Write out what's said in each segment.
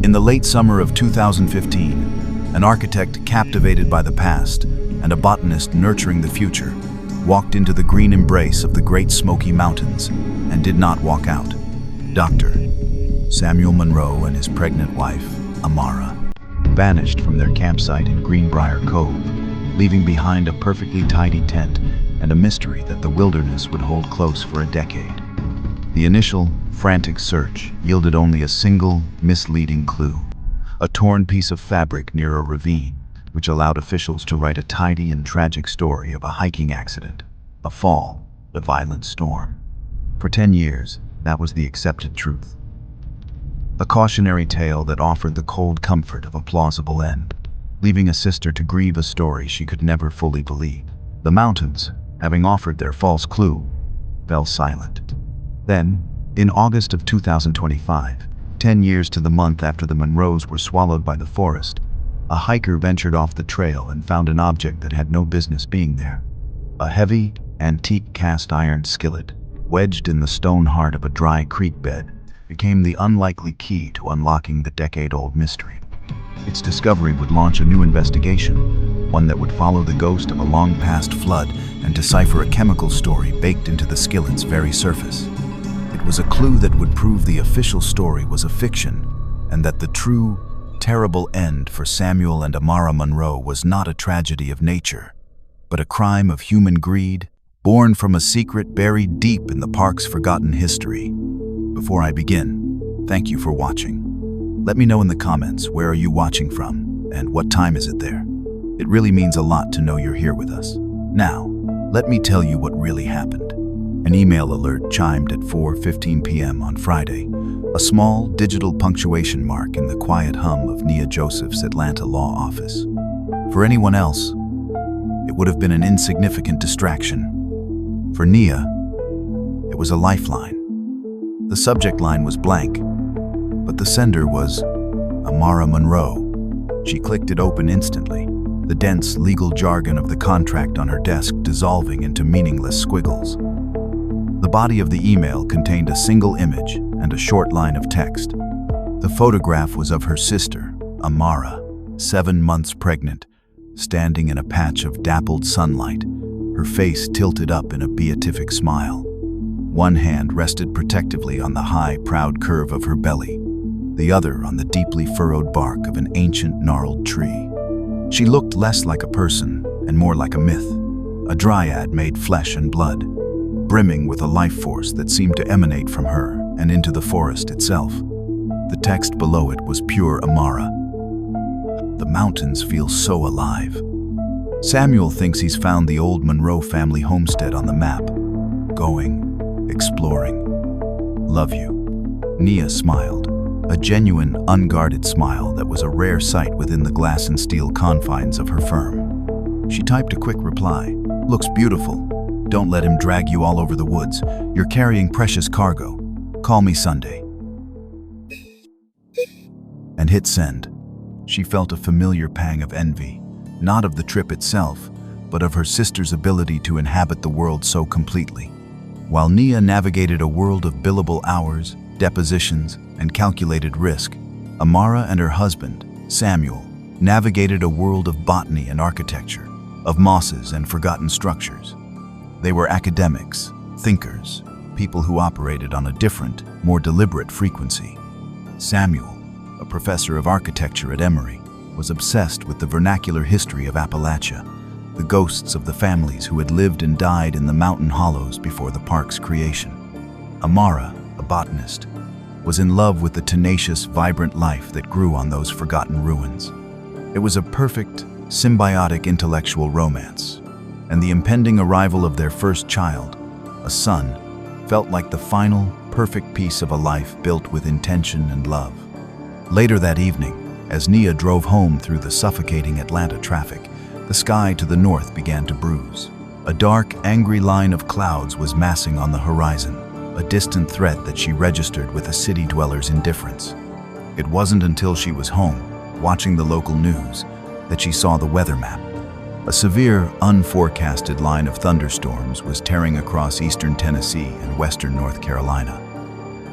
In the late summer of 2015, an architect captivated by the past and a botanist nurturing the future walked into the green embrace of the Great Smoky Mountains and did not walk out. Dr. Samuel Monroe and his pregnant wife, Amara, vanished from their campsite in Greenbrier Cove, leaving behind a perfectly tidy tent and a mystery that the wilderness would hold close for a decade. The initial, frantic search yielded only a single, misleading clue: a torn piece of fabric near a ravine, which allowed officials to write a tidy and tragic story of a hiking accident, a fall, a violent storm. For 10 years, that was the accepted truth. A cautionary tale that offered the cold comfort of a plausible end, leaving a sister to grieve a story she could never fully believe. The mountains, having offered their false clue, fell silent. Then, in August of 2025, 10 years to the month after the Monroes were swallowed by the forest, a hiker ventured off the trail and found an object that had no business being there. A heavy, antique cast-iron skillet, wedged in the stone heart of a dry creek bed, became the unlikely key to unlocking the decade-old mystery. Its discovery would launch a new investigation, one that would follow the ghost of a long-past flood and decipher a chemical story baked into the skillet's very surface. It was a clue that would prove the official story was a fiction, and that the true, terrible end for Samuel and Amara Monroe was not a tragedy of nature, but a crime of human greed, born from a secret buried deep in the park's forgotten history. Before I begin, thank you for watching. Let me know in the comments, where are you watching from, and what time is it there? It really means a lot to know you're here with us. Now, let me tell you what really happened. An email alert chimed at 4:15 p.m. on Friday, a small digital punctuation mark in the quiet hum of Nia Joseph's Atlanta law office. For anyone else, it would have been an insignificant distraction. For Nia, it was a lifeline. The subject line was blank, but the sender was Amara Monroe. She clicked it open instantly, the dense legal jargon of the contract on her desk dissolving into meaningless squiggles. The body of the email contained a single image and a short line of text. The photograph was of her sister, Amara, 7 months pregnant, standing in a patch of dappled sunlight, her face tilted up in a beatific smile. One hand rested protectively on the high, proud curve of her belly, the other on the deeply furrowed bark of an ancient, gnarled tree. She looked less like a person and more like a myth, a dryad made flesh and blood, brimming with a life force that seemed to emanate from her and into the forest itself. The text below it was pure Amara. The mountains feel so alive. Samuel thinks he's found the old Monroe family homestead on the map. Going, exploring. Love you. Nia smiled, a genuine, unguarded smile that was a rare sight within the glass and steel confines of her firm. She typed a quick reply. Looks beautiful. Don't let him drag you all over the woods. You're carrying precious cargo. Call me Sunday. And hit send. She felt a familiar pang of envy, not of the trip itself, but of her sister's ability to inhabit the world so completely. While Nia navigated a world of billable hours, depositions, and calculated risk, Amara and her husband, Samuel, navigated a world of botany and architecture, of mosses and forgotten structures. They were academics, thinkers, people who operated on a different, more deliberate frequency. Samuel, a professor of architecture at Emory, was obsessed with the vernacular history of Appalachia, the ghosts of the families who had lived and died in the mountain hollows before the park's creation. Amara, a botanist, was in love with the tenacious, vibrant life that grew on those forgotten ruins. It was a perfect, symbiotic intellectual romance, and the impending arrival of their first child, a son, felt like the final, perfect piece of a life built with intention and love. Later that evening, as Nia drove home through the suffocating Atlanta traffic, the sky to the north began to bruise. A dark, angry line of clouds was massing on the horizon, a distant threat that she registered with a city dweller's indifference. It wasn't until she was home, watching the local news, that she saw the weather map. A severe, unforecasted line of thunderstorms was tearing across eastern Tennessee and western North Carolina.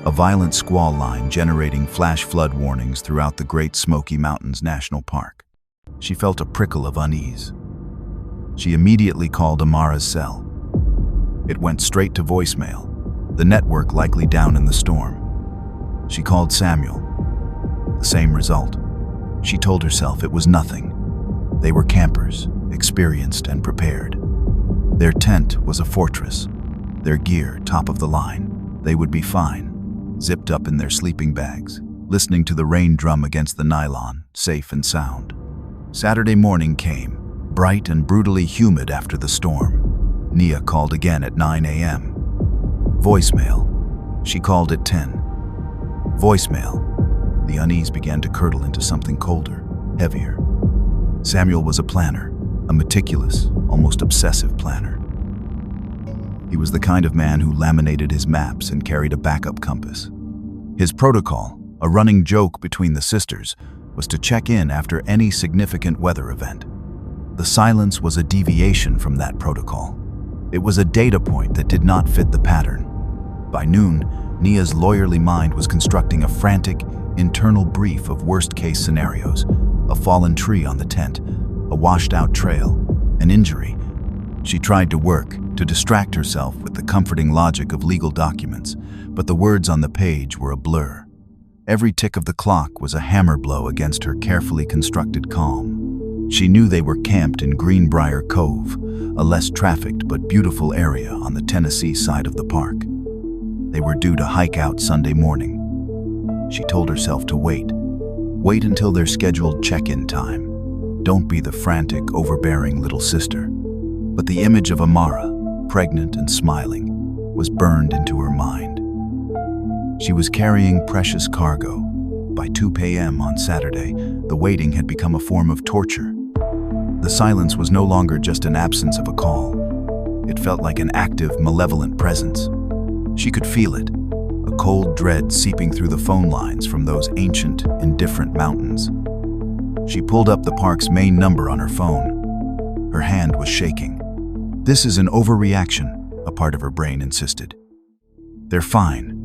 a violent squall line generating flash flood warnings throughout the Great Smoky Mountains National Park. She felt a prickle of unease. She immediately called Amara's cell. It went straight to voicemail, the network likely down in the storm. She called Samuel. The same result. She told herself it was nothing. They were campers, experienced and prepared. Their tent was a fortress, their gear top of the line. They would be fine, zipped up in their sleeping bags, listening to the rain drum against the nylon, safe and sound. Saturday morning came, bright and brutally humid after the storm. Nia called again at 9 a.m. Voicemail. She called at 10. Voicemail. The unease began to curdle into something colder, heavier. Samuel was a planner, a meticulous, almost obsessive planner. He was the kind of man who laminated his maps and carried a backup compass. His protocol, a running joke between the sisters, was to check in after any significant weather event. The silence was a deviation from that protocol. It was a data point that did not fit the pattern. By noon, Nia's lawyerly mind was constructing a frantic, internal brief of worst-case scenarios: a fallen tree on the tent, a washed-out trail, an injury. She tried to work, to distract herself with the comforting logic of legal documents, but the words on the page were a blur. Every tick of the clock was a hammer blow against her carefully constructed calm. She knew they were camped in Greenbrier Cove, a less trafficked but beautiful area on the Tennessee side of the park. They were due to hike out Sunday morning. She told herself to wait. Wait until their scheduled check-in time. Don't be the frantic, overbearing little sister. But the image of Amara, pregnant and smiling, was burned into her mind. She was carrying precious cargo. By 2 p.m. on Saturday, the waiting had become a form of torture. The silence was no longer just an absence of a call. It felt like an active, malevolent presence. She could feel it, a cold dread seeping through the phone lines from those ancient, indifferent mountains. She pulled up the park's main number on her phone. Her hand was shaking. "This is an overreaction," a part of her brain insisted. "They're fine.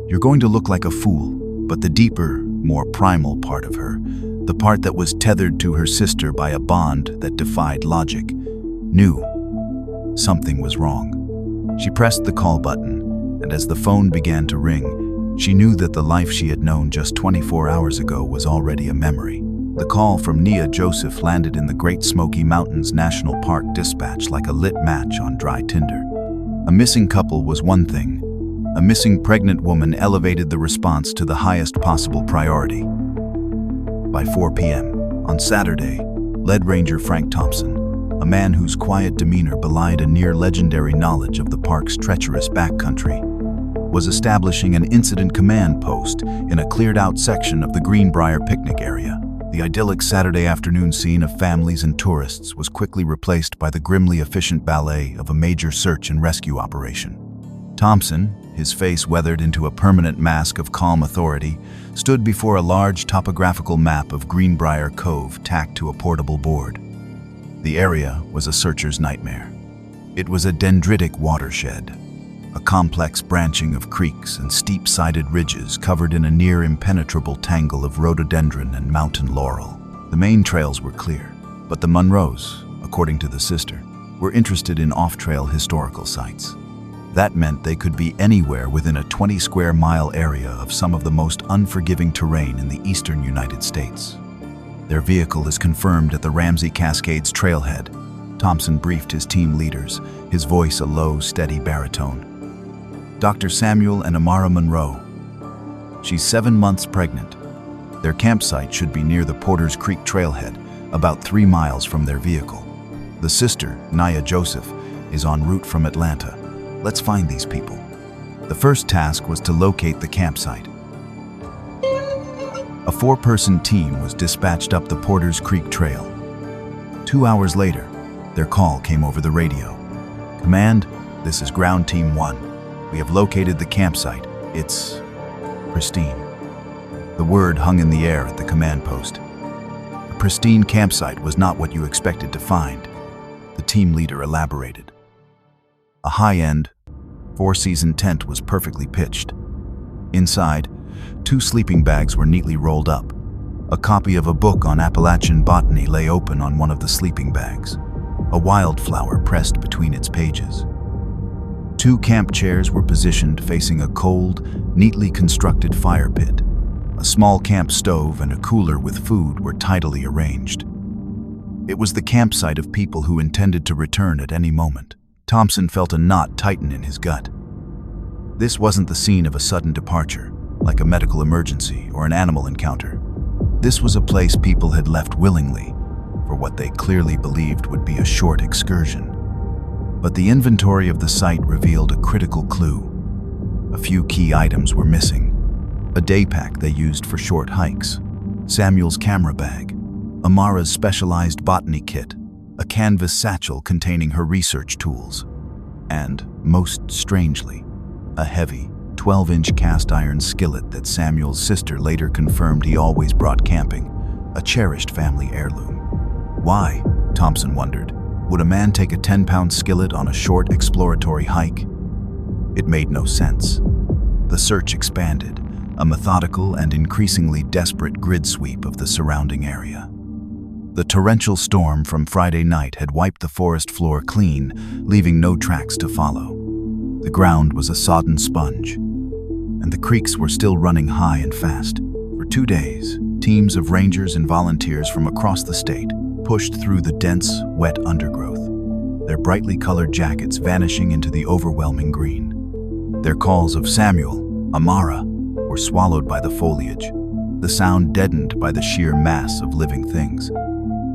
You're going to look like a fool," but the deeper, more primal part of her, the part that was tethered to her sister by a bond that defied logic, knew something was wrong. She pressed the call button, and as the phone began to ring, she knew that the life she had known just 24 hours ago was already a memory. The call from Nia Joseph landed in the Great Smoky Mountains National Park dispatch like a lit match on dry tinder. A missing couple was one thing. A missing pregnant woman elevated the response to the highest possible priority. By 4 p.m. on Saturday, Lead Ranger Frank Thompson, a man whose quiet demeanor belied a near-legendary knowledge of the park's treacherous backcountry, was establishing an incident command post in a cleared-out section of the Greenbrier picnic area. The idyllic Saturday afternoon scene of families and tourists was quickly replaced by the grimly efficient ballet of a major search and rescue operation. Thompson, his face weathered into a permanent mask of calm authority, stood before a large topographical map of Greenbrier Cove tacked to a portable board. The area was a searcher's nightmare. It was a dendritic watershed, a complex branching of creeks and steep-sided ridges covered in a near-impenetrable tangle of rhododendron and mountain laurel. The main trails were clear, but the Monroes, according to the sister, were interested in off-trail historical sites. That meant they could be anywhere within a 20-square-mile area of some of the most unforgiving terrain in the eastern United States. Their vehicle is confirmed at the Ramsey Cascades trailhead. Thompson briefed his team leaders, his voice a low, steady baritone. Dr. Samuel and Amara Monroe. She's 7 months pregnant. Their campsite should be near the Porters Creek trailhead, about 3 miles from their vehicle. The sister, Nia Joseph, is en route from Atlanta. Let's find these people. The first task was to locate the campsite. A 4-person team was dispatched up the Porters Creek Trail. 2 hours later, their call came over the radio. "Command, this is Ground Team 1. We have located the campsite. It's pristine." The word hung in the air at the command post. A pristine campsite was not what you expected to find. The team leader elaborated. A high-end, 4-season tent was perfectly pitched. Inside, 2 sleeping bags were neatly rolled up. A copy of a book on Appalachian botany lay open on one of the sleeping bags, a wildflower pressed between its pages. 2 camp chairs were positioned facing a cold, neatly constructed fire pit. A small camp stove and a cooler with food were tidily arranged. It was the campsite of people who intended to return at any moment. Thompson felt a knot tighten in his gut. This wasn't the scene of a sudden departure, like a medical emergency or an animal encounter. This was a place people had left willingly for what they clearly believed would be a short excursion. But the inventory of the site revealed a critical clue. A few key items were missing. A day pack they used for short hikes, Samuel's camera bag, Amara's specialized botany kit, a canvas satchel containing her research tools, and, most strangely, a heavy, 12-inch cast-iron skillet that Samuel's sister later confirmed he always brought camping, a cherished family heirloom. Why, Thompson wondered, would a man take a 10-pound skillet on a short exploratory hike? It made no sense. The search expanded, a methodical and increasingly desperate grid sweep of the surrounding area. The torrential storm from Friday night had wiped the forest floor clean, leaving no tracks to follow. The ground was a sodden sponge, and the creeks were still running high and fast. For 2 days, teams of rangers and volunteers from across the state pushed through the dense, wet undergrowth, their brightly colored jackets vanishing into the overwhelming green. Their calls of Samuel, Amara, were swallowed by the foliage, the sound deadened by the sheer mass of living things.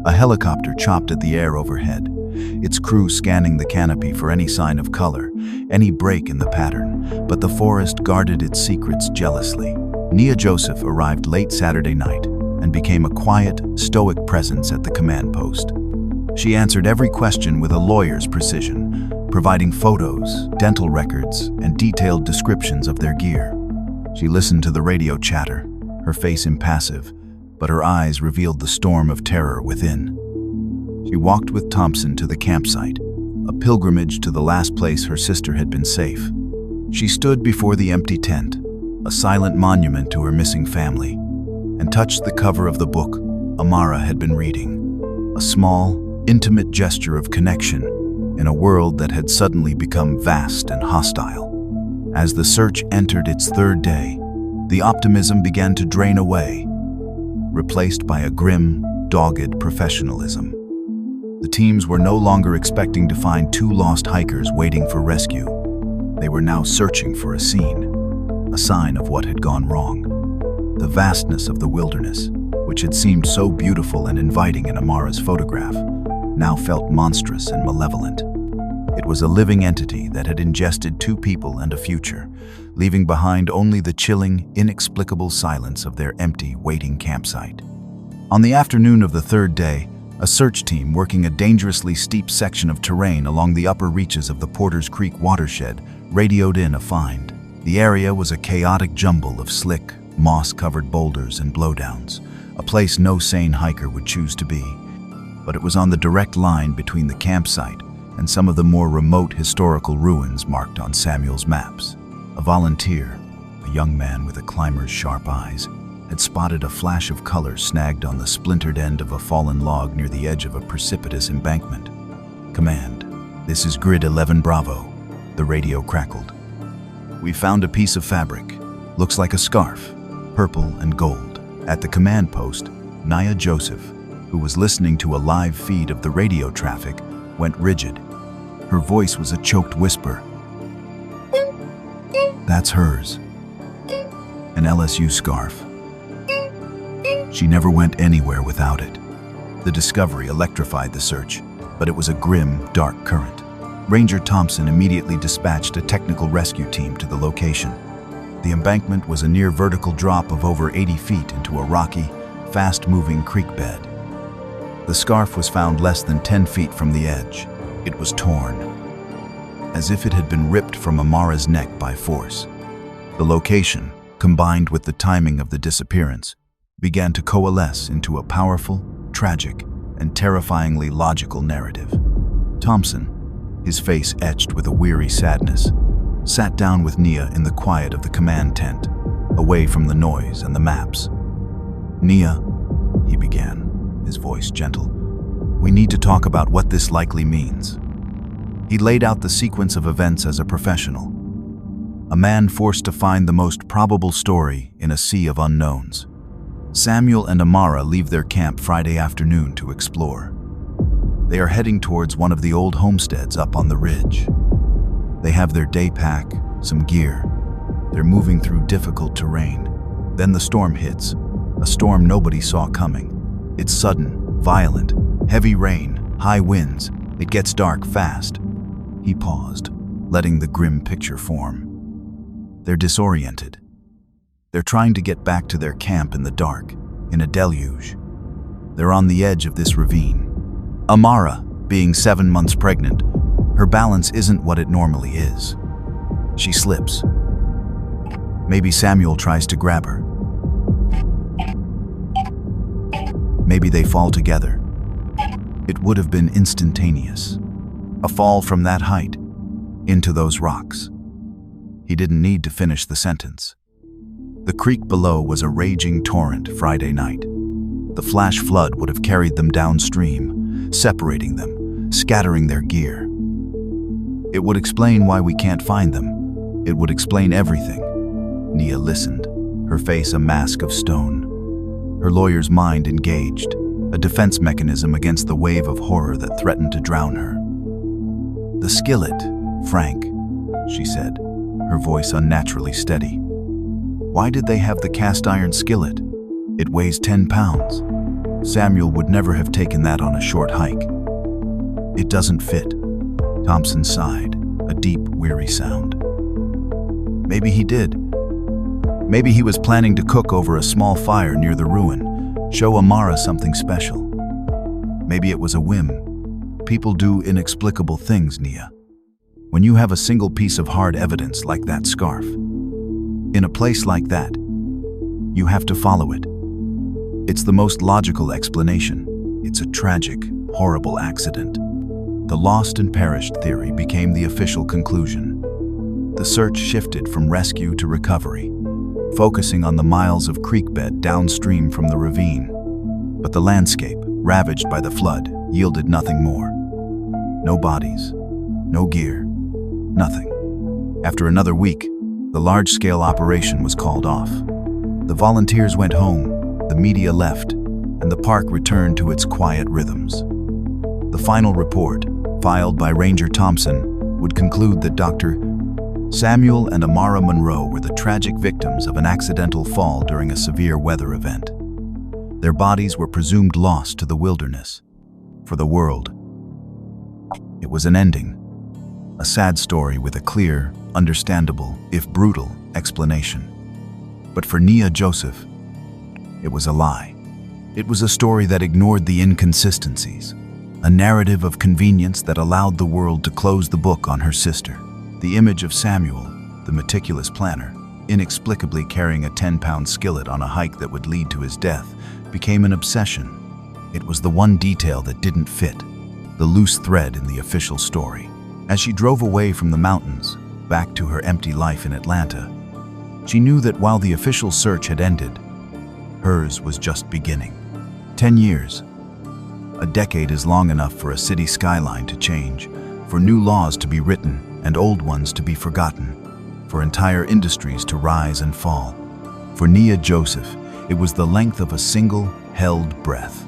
A helicopter chopped at the air overhead, its crew scanning the canopy for any sign of color, any break in the pattern, but the forest guarded its secrets jealously. Nia Joseph arrived late Saturday night and became a quiet, stoic presence at the command post. She answered every question with a lawyer's precision, providing photos, dental records, and detailed descriptions of their gear. She listened to the radio chatter, her face impassive, but her eyes revealed the storm of terror within. She walked with Thompson to the campsite, a pilgrimage to the last place her sister had been safe. She stood before the empty tent, a silent monument to her missing family, and touched the cover of the book Amara had been reading, a small, intimate gesture of connection in a world that had suddenly become vast and hostile. As the search entered its 3rd day, the optimism began to drain away, replaced by a grim, dogged professionalism. The teams were no longer expecting to find 2 lost hikers waiting for rescue. They were now searching for a scene, a sign of what had gone wrong. The vastness of the wilderness, which had seemed so beautiful and inviting in Amara's photograph, now felt monstrous and malevolent. It was a living entity that had ingested 2 people and a future, leaving behind only the chilling, inexplicable silence of their empty, waiting campsite. On the afternoon of the 3rd day, a search team working a dangerously steep section of terrain along the upper reaches of the Porters Creek watershed radioed in a find. The area was a chaotic jumble of slick, moss-covered boulders and blowdowns, a place no sane hiker would choose to be. But it was on the direct line between the campsite and some of the more remote historical ruins marked on Samuel's maps. A volunteer, a young man with a climber's sharp eyes, had spotted a flash of color snagged on the splintered end of a fallen log near the edge of a precipitous embankment. "Command, this is Grid 11 Bravo," the radio crackled. "We found a piece of fabric. Looks like a scarf, purple and gold." At the command post, Nia Joseph, who was listening to a live feed of the radio traffic, went rigid. Her voice was a choked whisper. "That's hers. An LSU scarf. She never went anywhere without it." The discovery electrified the search, but it was a grim, dark current. Ranger Thompson immediately dispatched a technical rescue team to the location. The embankment was a near vertical drop of over 80 feet into a rocky, fast-moving creek bed. The scarf was found less than 10 feet from the edge. It was torn, as if it had been ripped from Amara's neck by force. The location, combined with the timing of the disappearance, began to coalesce into a powerful, tragic, and terrifyingly logical narrative. Thompson, his face etched with a weary sadness, sat down with Nia in the quiet of the command tent. away from the noise and the maps. "Nia," he began, his voice gentle, "we need to talk about what this likely means." He laid out the sequence of events as a professional, a man forced to find the most probable story in a sea of unknowns. Samuel and Amara leave their camp Friday afternoon to explore. They are heading towards one of the old homesteads up on the ridge. They have their day pack, some gear. They're moving through difficult terrain. Then the storm hits, a storm nobody saw coming. It's sudden, violent, heavy rain, high winds. It gets dark fast. He paused, letting the grim picture form. They're disoriented. They're trying to get back to their camp in the dark, in a deluge. They're on the edge of this ravine. Amara, being 7 months pregnant, her balance isn't what it normally is. She slips. Maybe Samuel tries to grab her. Maybe they fall together. It would have been instantaneous. A fall from that height, into those rocks. He didn't need to finish the sentence. The creek below was a raging torrent Friday night. The flash flood would have carried them downstream, separating them, scattering their gear. It would explain why we can't find them. It would explain everything. Nia listened, her face a mask of stone. Her lawyer's mind engaged, a defense mechanism against the wave of horror that threatened to drown her. "The skillet, Frank," she said, her voice unnaturally steady. "Why did they have the cast iron skillet? It weighs 10 pounds. Samuel would never have taken that on a short hike." "It doesn't fit." Thompson sighed, a deep, weary sound. "Maybe he did. Maybe he was planning to cook over a small fire near the ruin, show Amara something special. Maybe it was a whim. People do inexplicable things, Nia. When you have a single piece of hard evidence like that scarf, in a place like that, you have to follow it. It's the most logical explanation. It's a tragic, horrible accident. The lost and perished theory became the official conclusion. The search shifted from rescue to recovery, focusing on the miles of creek bed downstream from the ravine. But the landscape, ravaged by the flood, yielded nothing more. No bodies, no gear, nothing. After another week, the large-scale operation was called off. The volunteers went home, the media left, and the park returned to its quiet rhythms. The final report, filed by Ranger Thompson, would conclude that Dr. Samuel and Amara Monroe were the tragic victims of an accidental fall during a severe weather event. Their bodies were presumed lost to the wilderness. For the world, it was an ending, a sad story with a clear, understandable, if brutal, explanation. But for Nia Joseph, it was a lie. It was a story that ignored the inconsistencies, a narrative of convenience that allowed the world to close the book on her sister. The image of Samuel, the meticulous planner, inexplicably carrying a 10-pound skillet on a hike that would lead to his death, became an obsession. It was the one detail that didn't fit, the loose thread in the official story. As she drove away from the mountains, back to her empty life in Atlanta, she knew that while the official search had ended, hers was just beginning. 10 years. A decade is long enough for a city skyline to change, for new laws to be written and old ones to be forgotten, for entire industries to rise and fall. For Nia Joseph, it was the length of a single, held breath.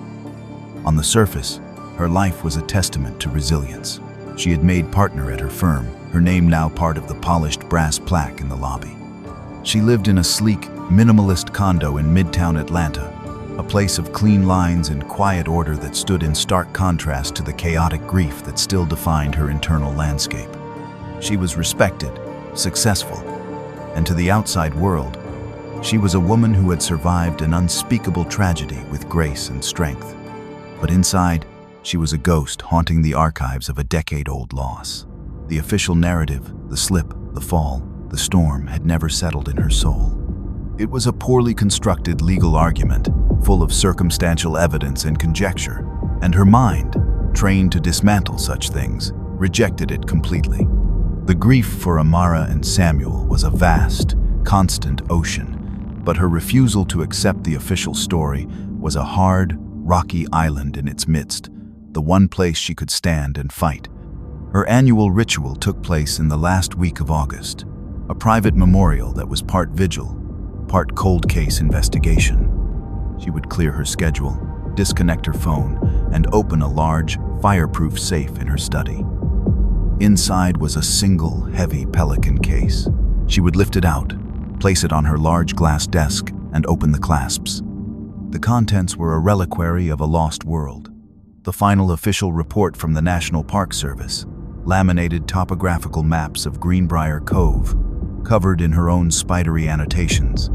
On the surface, her life was a testament to resilience. She had made partner at her firm, her name now part of the polished brass plaque in the lobby. She lived in a sleek, minimalist condo in Midtown Atlanta, a place of clean lines and quiet order that stood in stark contrast to the chaotic grief that still defined her internal landscape. She was respected, successful, and to the outside world, she was a woman who had survived an unspeakable tragedy with grace and strength. But inside, she was a ghost haunting the archives of a decade-old loss. The official narrative, the slip, the fall, the storm had never settled in her soul. It was a poorly constructed legal argument, full of circumstantial evidence and conjecture, and her mind, trained to dismantle such things, rejected it completely. The grief for Amara and Samuel was a vast, constant ocean, But her refusal to accept the official story was a hard, rocky island in its midst, the one place she could stand and fight. Her annual ritual took place in the last week of August, a private memorial that was part vigil, part cold case investigation. She would clear her schedule, disconnect her phone, and open a large, fireproof safe in her study. Inside was a single, heavy pelican case. She would lift it out, place it on her large glass desk, and open the clasps. The contents were a reliquary of a lost world. The final official report from the National Park Service, laminated topographical maps of Greenbrier Cove, covered in her own spidery annotations.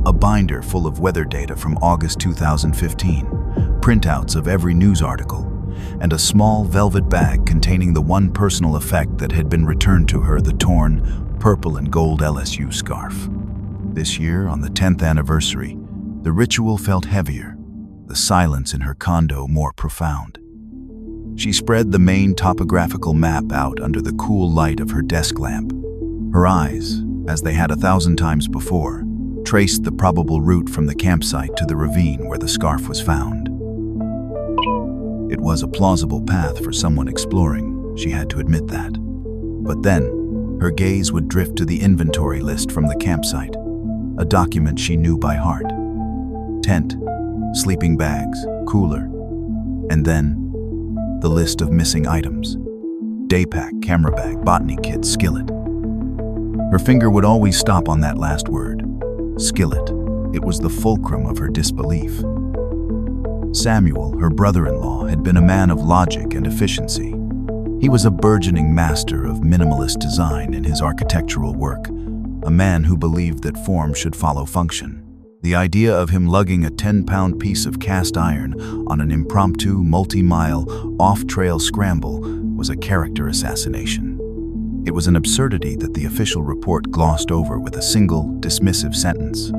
A binder full of weather data from August 2015, printouts of every news article, and a small velvet bag containing the one personal effect that had been returned to her, the torn purple and gold LSU scarf. This year, on the 10th anniversary, the ritual felt heavier, the silence in her condo more profound. She spread the main topographical map out under the cool light of her desk lamp. Her eyes, as they had 1,000 times before, traced the probable route from the campsite to the ravine where the scarf was found. It was a plausible path for someone exploring, she had to admit that. But then, her gaze would drift to the inventory list from the campsite, a document she knew by heart. Tent, sleeping bags, cooler, and then the list of missing items. Day pack, camera bag, botany kit, skillet. Her finger would always stop on that last word, skillet. It was the fulcrum of her disbelief. Samuel, her brother-in-law, had been a man of logic and efficiency. He was a burgeoning master of minimalist design in his architectural work, a man who believed that form should follow function. The idea of him lugging a 10-pound piece of cast iron on an impromptu, multi-mile, off-trail scramble was a character assassination. It was an absurdity that the official report glossed over with a single, dismissive sentence.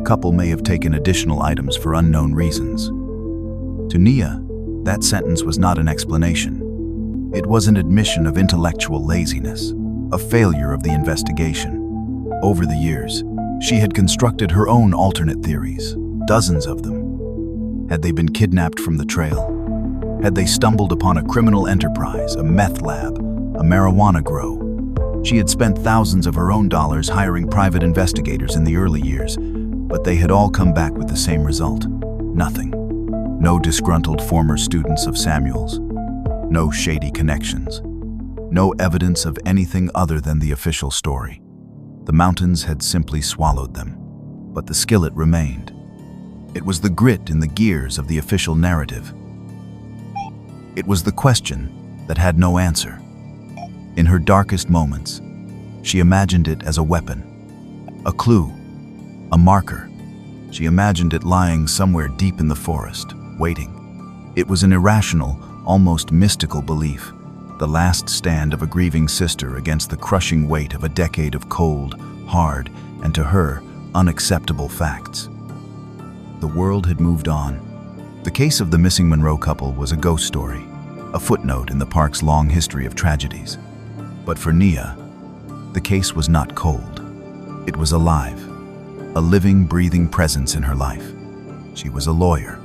Couple may have taken additional items for unknown reasons. To Nia, that sentence was not an explanation. It was an admission of intellectual laziness, a failure of the investigation. Over the years, she had constructed her own alternate theories, dozens of them. Had they been kidnapped from the trail? Had they stumbled upon a criminal enterprise, a meth lab, a marijuana grow? She had spent thousands of her own dollars hiring private investigators in the early years, but they had all come back with the same result: nothing. No disgruntled former students of Samuel's, no shady connections, no evidence of anything other than the official story. The mountains had simply swallowed them, but the skillet remained. It was the grit in the gears of the official narrative. It was the question that had no answer. In her darkest moments, she imagined it as a weapon, a clue, a marker. She imagined it lying somewhere deep in the forest, waiting. It was an irrational, almost mystical belief, the last stand of a grieving sister against the crushing weight of a decade of cold, hard, and to her, unacceptable facts. The world had moved on. The case of the missing Monroe couple was a ghost story, a footnote in the park's long history of tragedies. But for Nia, the case was not cold. It was alive, a living, breathing presence in her life. She was a lawyer,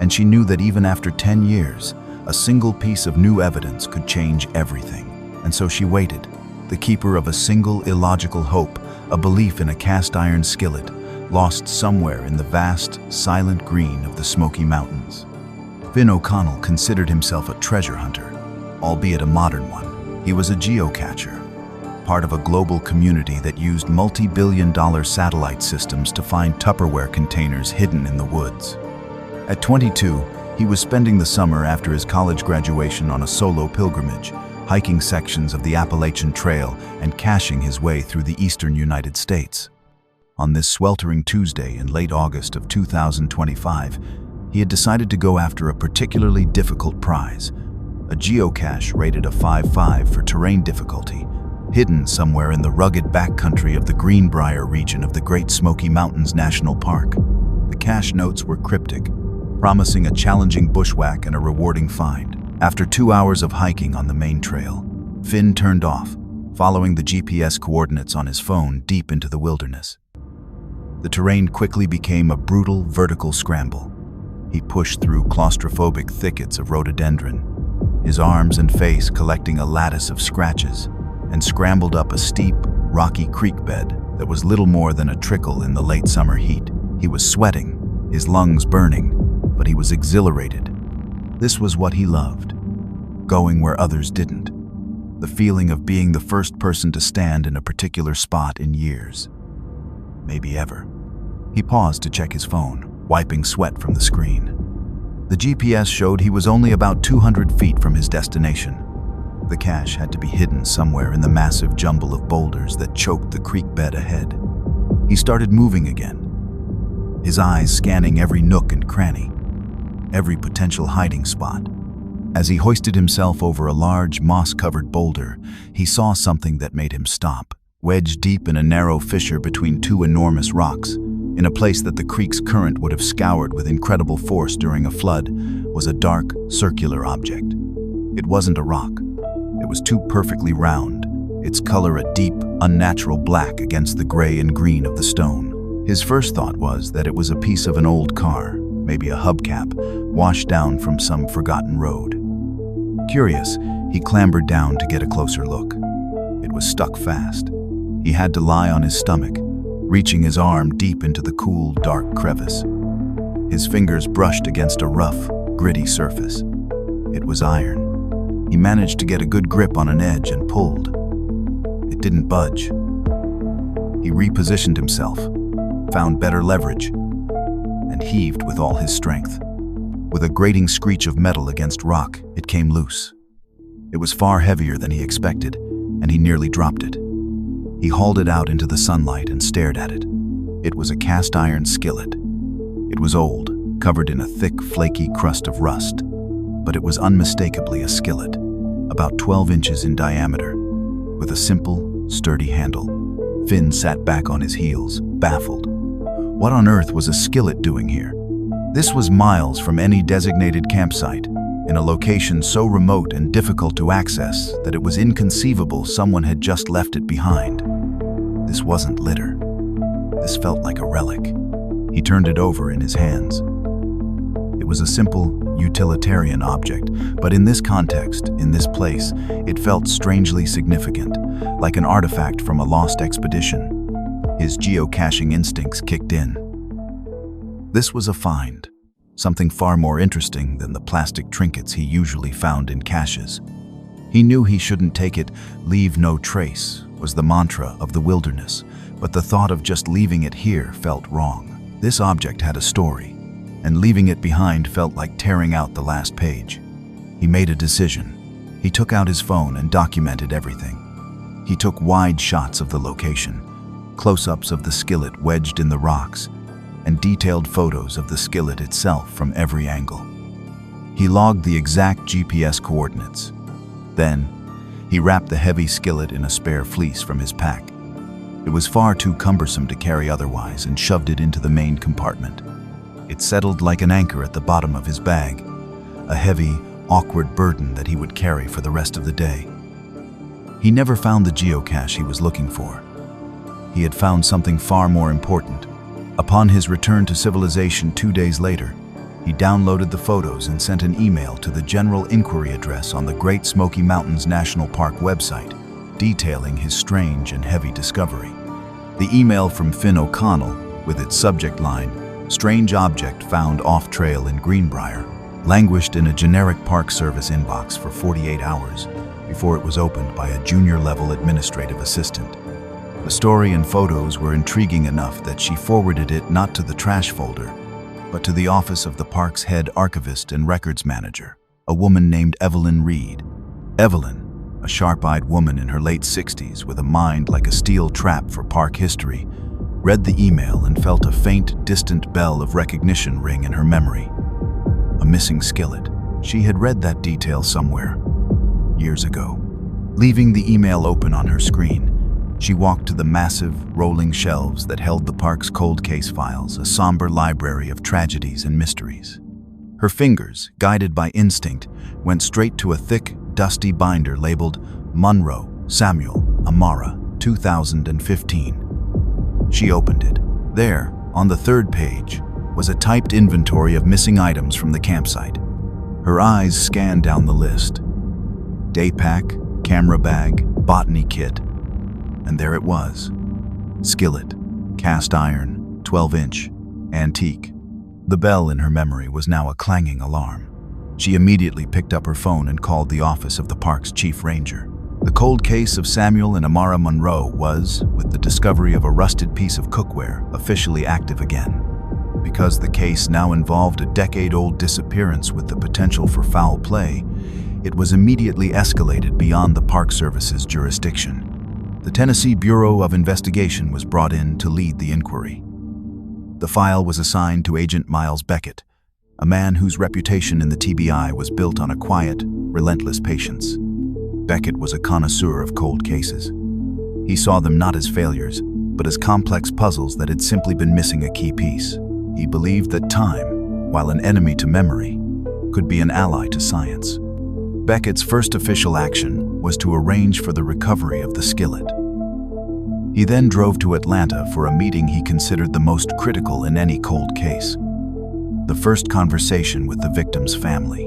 and she knew that even after 10 years, a single piece of new evidence could change everything. And so she waited, the keeper of a single illogical hope, a belief in a cast-iron skillet, lost somewhere in the vast, silent green of the Smoky Mountains. Finn O'Connell considered himself a treasure hunter, albeit a modern one. He was a geocacher, part of a global community that used multi-billion-dollar satellite systems to find Tupperware containers hidden in the woods. At 22, he was spending the summer after his college graduation on a solo pilgrimage, hiking sections of the Appalachian Trail and caching his way through the eastern United States. On this sweltering Tuesday in late August of 2025, he had decided to go after a particularly difficult prize, a geocache rated a 5.5 for terrain difficulty, hidden somewhere in the rugged backcountry of the Greenbrier region of the Great Smoky Mountains National Park. The cache notes were cryptic, promising a challenging bushwhack and a rewarding find. After 2 hours of hiking on the main trail, Finn turned off, following the GPS coordinates on his phone deep into the wilderness. The terrain quickly became a brutal vertical scramble. He pushed through claustrophobic thickets of rhododendron, his arms and face collecting a lattice of scratches, and scrambled up a steep, rocky creek bed that was little more than a trickle in the late summer heat. He was sweating, his lungs burning, but he was exhilarated. This was what he loved, going where others didn't. The feeling of being the first person to stand in a particular spot in years, maybe ever. He paused to check his phone, wiping sweat from the screen. The GPS showed he was only about 200 feet from his destination. The cache had to be hidden somewhere in the massive jumble of boulders that choked the creek bed ahead. He started moving again, his eyes scanning every nook and cranny, every potential hiding spot. As he hoisted himself over a large, moss-covered boulder, he saw something that made him stop. Wedged deep in a narrow fissure between two enormous rocks, in a place that the creek's current would have scoured with incredible force during a flood, was a dark, circular object. It wasn't a rock. It was too perfectly round, its color a deep, unnatural black against the gray and green of the stone. His first thought was that it was a piece of an old car, maybe a hubcap, washed down from some forgotten road. Curious, he clambered down to get a closer look. It was stuck fast. He had to lie on his stomach, reaching his arm deep into the cool, dark crevice. His fingers brushed against a rough, gritty surface. It was iron. He managed to get a good grip on an edge and pulled. It didn't budge. He repositioned himself, found better leverage, and heaved with all his strength. With a grating screech of metal against rock, it came loose. It was far heavier than he expected, and he nearly dropped it. He hauled it out into the sunlight and stared at it. It was a cast iron skillet. It was old, covered in a thick, flaky crust of rust, but it was unmistakably a skillet, about 12 inches in diameter, with a simple, sturdy handle. Finn sat back on his heels, baffled. What on earth was a skillet doing here? This was miles from any designated campsite, in a location so remote and difficult to access that it was inconceivable someone had just left it behind. This wasn't litter. This felt like a relic. He turned it over in his hands. It was a simple, utilitarian object, but in this context, in this place, it felt strangely significant, like an artifact from a lost expedition. His geocaching instincts kicked in. This was a find, something far more interesting than the plastic trinkets he usually found in caches. He knew he shouldn't take it. Leave no trace was the mantra of the wilderness, but the thought of just leaving it here felt wrong. This object had a story, and leaving it behind felt like tearing out the last page. He made a decision. He took out his phone and documented everything. He took wide shots of the location, close-ups of the skillet wedged in the rocks, and detailed photos of the skillet itself from every angle. He logged the exact GPS coordinates. Then, he wrapped the heavy skillet in a spare fleece from his pack. It was far too cumbersome to carry otherwise and shoved it into the main compartment. It settled like an anchor at the bottom of his bag, a heavy, awkward burden that he would carry for the rest of the day. He never found the geocache he was looking for. He had found something far more important. Upon his return to civilization 2 days later, he downloaded the photos and sent an email to the general inquiry address on the Great Smoky Mountains National Park website, detailing his strange and heavy discovery. The email from Finn O'Connell, with its subject line, "Strange object found off-trail in Greenbrier," languished in a generic Park Service inbox for 48 hours before it was opened by a junior-level administrative assistant. The story and photos were intriguing enough that she forwarded it not to the trash folder, but to the office of the park's head archivist and records manager, a woman named Evelyn Reed. Evelyn, a sharp-eyed woman in her late 60s with a mind like a steel trap for park history, read the email and felt a faint, distant bell of recognition ring in her memory. A missing skillet. She had read that detail somewhere, years ago. Leaving the email open on her screen, she walked to the massive, rolling shelves that held the park's cold case files, a somber library of tragedies and mysteries. Her fingers, guided by instinct, went straight to a thick, dusty binder labeled Monroe, Samuel, Amara, 2015. She opened it, There, on the third page, was a typed inventory of missing items from the campsite. Her eyes scanned down the list. Day pack, camera bag, botany kit, and there it was. Skillet, cast iron, 12-inch, antique. The bell in her memory was now a clanging alarm. She immediately picked up her phone and called the office of the park's chief ranger. The cold case of Samuel and Amara Monroe was, with the discovery of a rusted piece of cookware, officially active again. Because the case now involved a decade-old disappearance with the potential for foul play, it was immediately escalated beyond the Park Service's jurisdiction. The Tennessee Bureau of Investigation was brought in to lead the inquiry. The file was assigned to Agent Miles Beckett, a man whose reputation in the TBI was built on a quiet, relentless patience. Beckett was a connoisseur of cold cases. He saw them not as failures, but as complex puzzles that had simply been missing a key piece. He believed that time, while an enemy to memory, could be an ally to science. Beckett's first official action was to arrange for the recovery of the skillet. He then drove to Atlanta for a meeting he considered the most critical in any cold case. The first conversation with the victim's family.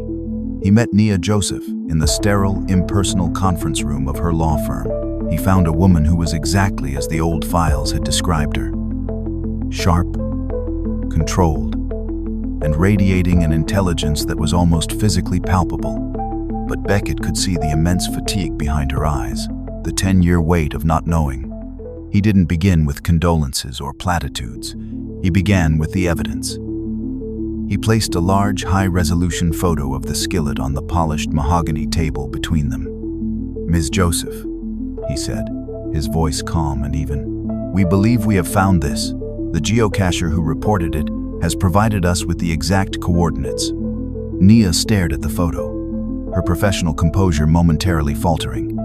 He met Nia Joseph in the sterile, impersonal conference room of her law firm. He found a woman who was exactly as the old files had described her. Sharp, controlled, and radiating an intelligence that was almost physically palpable. But Beckett could see the immense fatigue behind her eyes, the 10-year weight of not knowing. He didn't begin with condolences or platitudes. He began with the evidence. He placed a large, high-resolution photo of the skillet on the polished mahogany table between them. "Ms. Joseph," he said, his voice calm and even, "we believe we have found this. The geocacher who reported it has provided us with the exact coordinates." Nia stared at the photo, her professional composure momentarily faltering.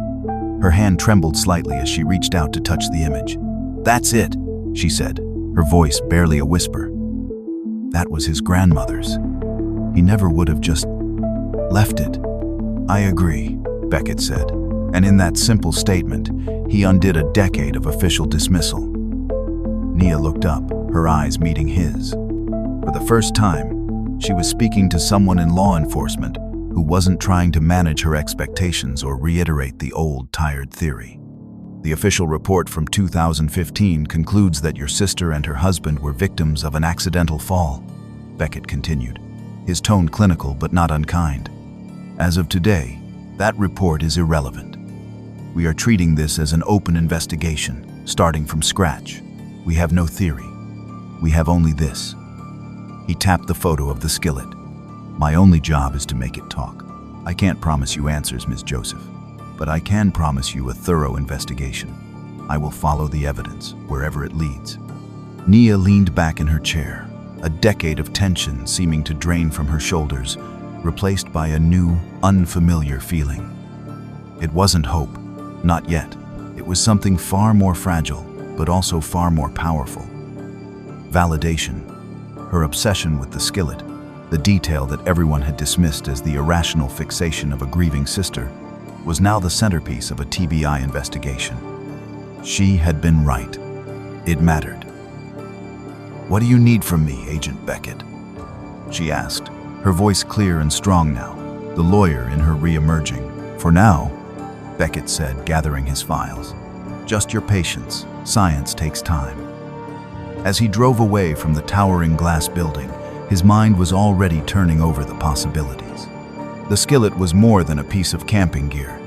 Her hand trembled slightly as she reached out to touch the image. "That's it," she said, her voice barely a whisper. That was his grandmother's. He never would have just left it. "I agree," Beckett said, and in that simple statement, he undid a decade of official dismissal. Nia looked up, her eyes meeting his. For the first time, she was speaking to someone in law enforcement who wasn't trying to manage her expectations or reiterate the old, tired theory. "The official report from 2015 concludes that your sister and her husband were victims of an accidental fall," Beckett continued, his tone clinical but not unkind. "As of today, that report is irrelevant. We are treating this as an open investigation, starting from scratch. We have no theory. We have only this." He tapped the photo of the skillet. "My only job is to make it talk. I can't promise you answers, Ms. Joseph, but I can promise you a thorough investigation. I will follow the evidence, wherever it leads." Nia leaned back in her chair, a decade of tension seeming to drain from her shoulders, replaced by a new, unfamiliar feeling. It wasn't hope, not yet. It was something far more fragile, but also far more powerful. Validation. Her obsession with the skillet, the detail that everyone had dismissed as the irrational fixation of a grieving sister, was now the centerpiece of a TBI investigation. She had been right. It mattered. "What do you need from me, Agent Beckett?" she asked, her voice clear and strong now, the lawyer in her re-emerging. "For now," Beckett said, gathering his files, "just your patience. Science takes time." As he drove away from the towering glass building, his mind was already turning over the possibilities. The skillet was more than a piece of camping gear.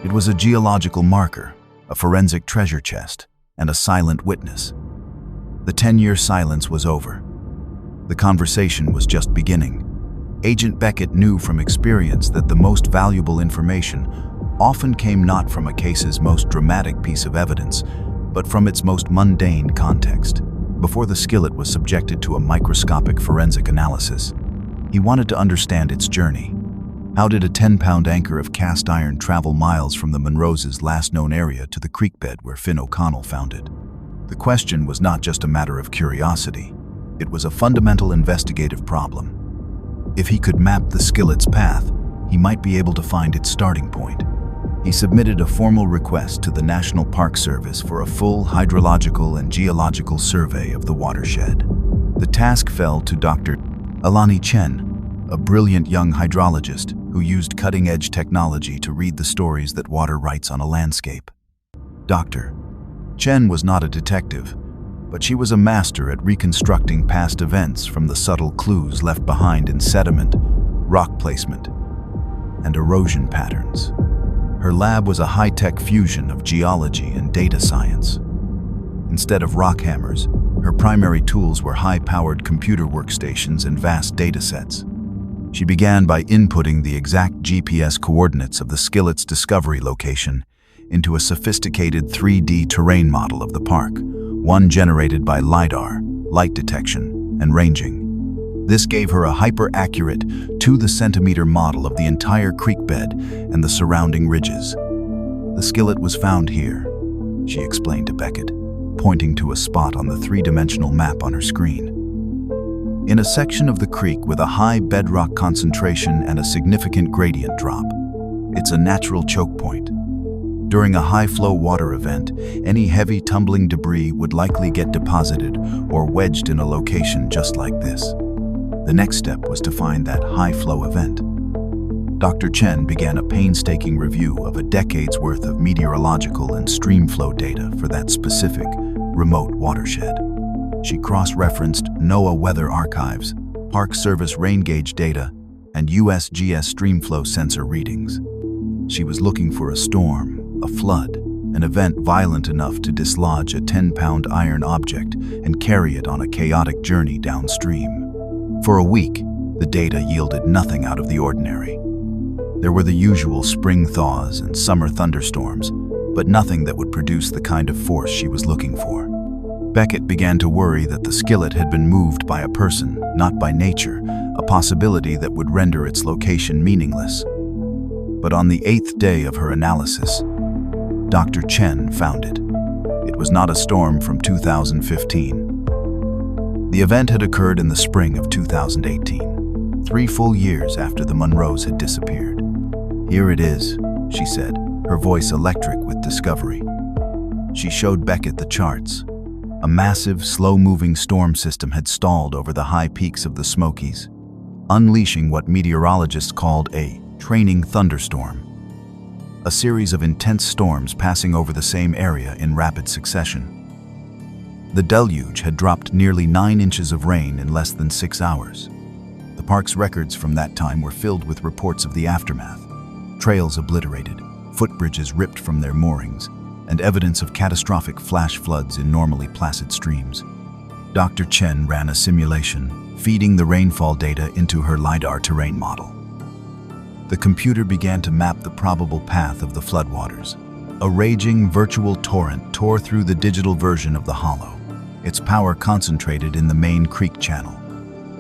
It was a geological marker, a forensic treasure chest, and a silent witness. The 10-year silence was over. The conversation was just beginning. Agent Beckett knew from experience that the most valuable information often came not from a case's most dramatic piece of evidence, but from its most mundane context. Before the skillet was subjected to a microscopic forensic analysis, he wanted to understand its journey. How did a 10-pound anchor of cast iron travel miles from the Monroe's last known area to the creek bed where Finn O'Connell found it? The question was not just a matter of curiosity. It was a fundamental investigative problem. If he could map the skillet's path, he might be able to find its starting point. he submitted a formal request to the National Park Service for a full hydrological and geological survey of the watershed. The task fell to Dr. Alani Chen, a brilliant young hydrologist who used cutting-edge technology to read the stories that water writes on a landscape. Dr. Chen was not a detective, but she was a master at reconstructing past events from the subtle clues left behind in sediment, rock placement, and erosion patterns. Her lab was a high-tech fusion of geology and data science. Instead of rock hammers, her primary tools were high-powered computer workstations and vast datasets. She began by inputting the exact GPS coordinates of the skillet's discovery location into a sophisticated 3D terrain model of the park, one generated by LiDAR, light detection, and ranging. This gave her a hyper-accurate, to-the-centimeter model of the entire creek bed and the surrounding ridges. The skillet was found here, she explained to Beckett, pointing to a spot on the three-dimensional map on her screen. In a section of the creek with a high bedrock concentration and a significant gradient drop. It's a natural choke point. During a high-flow water event, any heavy tumbling debris would likely get deposited or wedged in a location just like this. The next step was to find that high-flow event. Dr. Chen began a painstaking review of a decade's worth of meteorological and stream flow data for that specific, remote watershed. She cross-referenced NOAA weather archives, Park Service rain gauge data, and USGS streamflow sensor readings. She was looking for a storm, a flood, an event violent enough to dislodge a 10-pound iron object and carry it on a chaotic journey downstream. For a week, the data yielded nothing out of the ordinary. There were the usual spring thaws and summer thunderstorms, but nothing that would produce the kind of force she was looking for. Beckett began to worry that the skillet had been moved by a person, not by nature, a possibility that would render its location meaningless. But on the 8th day of her analysis, Dr. Chen found it. It was not a storm from 2015. The event had occurred in the spring of 2018, 3 full years after the Monroes had disappeared. "Here it is," she said, her voice electric with discovery. She showed Beckett the charts. A massive, slow-moving storm system had stalled over the high peaks of the Smokies, unleashing what meteorologists called a training thunderstorm, a series of intense storms passing over the same area in rapid succession. The deluge had dropped nearly 9 inches of rain in less than 6 hours. The park's records from that time were filled with reports of the aftermath, trails obliterated, footbridges ripped from their moorings, and evidence of catastrophic flash floods in normally placid streams. Dr. Chen ran a simulation, feeding the rainfall data into her LiDAR terrain model. The computer began to map the probable path of the floodwaters. A raging virtual torrent tore through the digital version of the hollow, its power concentrated in the main creek channel.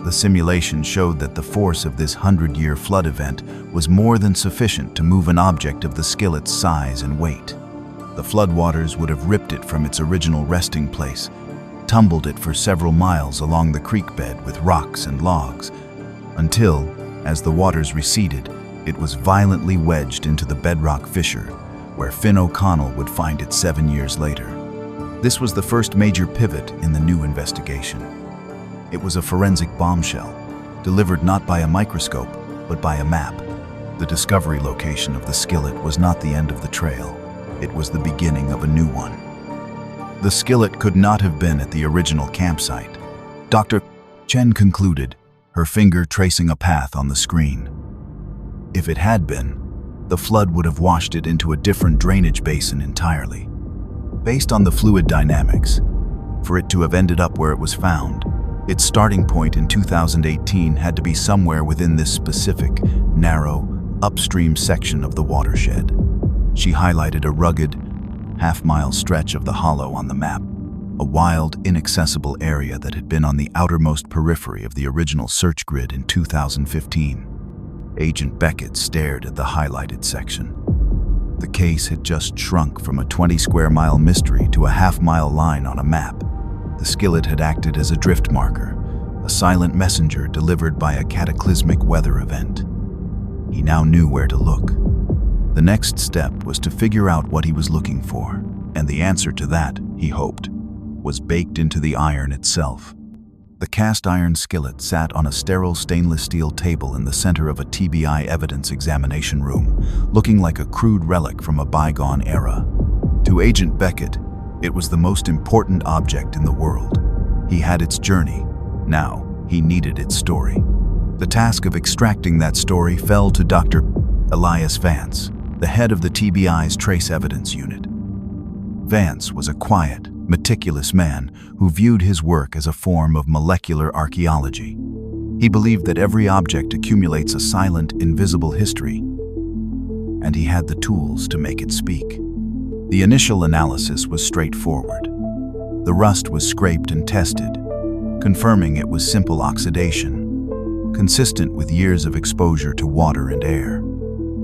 The simulation showed that the force of this 100-year flood event was more than sufficient to move an object of the skillet's size and weight. The floodwaters would have ripped it from its original resting place, tumbled it for several miles along the creek bed with rocks and logs, until, as the waters receded, it was violently wedged into the bedrock fissure, where Finn O'Connell would find it 7 years later. This was the first major pivot in the new investigation. It was a forensic bombshell, delivered not by a microscope, but by a map. The discovery location of the skillet was not the end of the trail. It was the beginning of a new one. The skillet could not have been at the original campsite. Dr. Chen concluded, her finger tracing a path on the screen. If it had been, the flood would have washed it into a different drainage basin entirely. Based on the fluid dynamics, for it to have ended up where it was found, its starting point in 2018 had to be somewhere within this specific, narrow, upstream section of the watershed. She highlighted a rugged, half-mile stretch of the hollow on the map, a wild, inaccessible area that had been on the outermost periphery of the original search grid in 2015. Agent Beckett stared at the highlighted section. The case had just shrunk from a 20-square-mile mystery to a half-mile line on a map. The skillet had acted as a drift marker, a silent messenger delivered by a cataclysmic weather event. He now knew where to look. The next step was to figure out what he was looking for, and the answer to that, he hoped, was baked into the iron itself. The cast iron skillet sat on a sterile stainless steel table in the center of a TBI evidence examination room, looking like a crude relic from a bygone era. To Agent Beckett, it was the most important object in the world. He had its journey. Now, he needed its story. The task of extracting that story fell to Dr. Elias Vance, the head of the TBI's Trace Evidence Unit. Vance was a quiet, meticulous man who viewed his work as a form of molecular archaeology. He believed that every object accumulates a silent, invisible history, and he had the tools to make it speak. The initial analysis was straightforward. The rust was scraped and tested, confirming it was simple oxidation, consistent with years of exposure to water and air.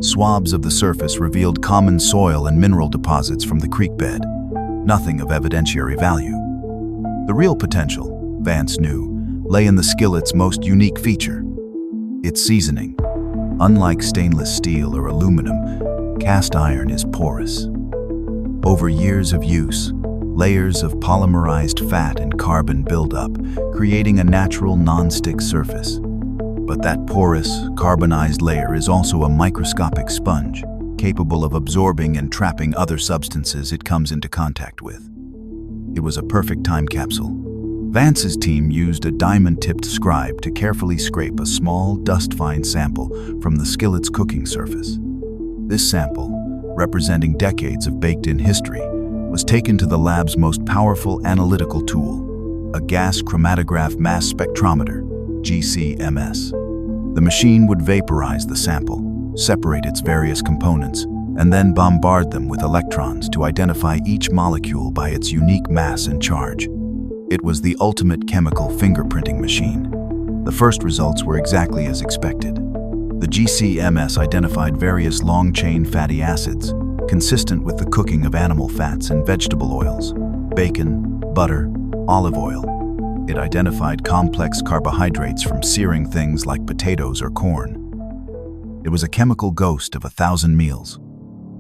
Swabs of the surface revealed common soil and mineral deposits from the creek bed, nothing of evidentiary value. The real potential, Vance knew, lay in the skillet's most unique feature, its seasoning. Unlike stainless steel or aluminum, cast iron is porous. Over years of use, layers of polymerized fat and carbon build up, creating a natural non-stick surface. But that porous, carbonized layer is also a microscopic sponge, capable of absorbing and trapping other substances it comes into contact with. It was a perfect time capsule. Vance's team used a diamond-tipped scribe to carefully scrape a small, dust-fine sample from the skillet's cooking surface. This sample, representing decades of baked-in history, was taken to the lab's most powerful analytical tool, a gas chromatograph mass spectrometer, GCMS. The machine would vaporize the sample, separate its various components, and then bombard them with electrons to identify each molecule by its unique mass and charge. It was the ultimate chemical fingerprinting machine. The first results were exactly as expected. The GCMS identified various long-chain fatty acids, consistent with the cooking of animal fats and vegetable oils, bacon, butter, olive oil. It identified complex carbohydrates from searing things like potatoes or corn. It was a chemical ghost of 1,000 meals,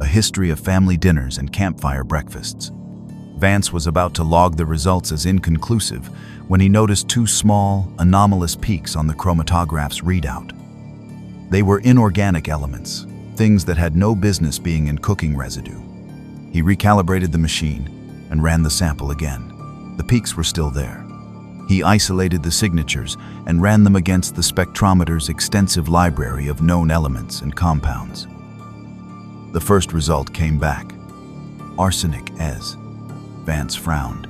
a history of family dinners and campfire breakfasts. Vance was about to log the results as inconclusive when he noticed two small, anomalous peaks on the chromatograph's readout. They were inorganic elements, things that had no business being in cooking residue. He recalibrated the machine and ran the sample again. The peaks were still there. He isolated the signatures and ran them against the spectrometer's extensive library of known elements and compounds. The first result came back. Arsenic as. Vance frowned.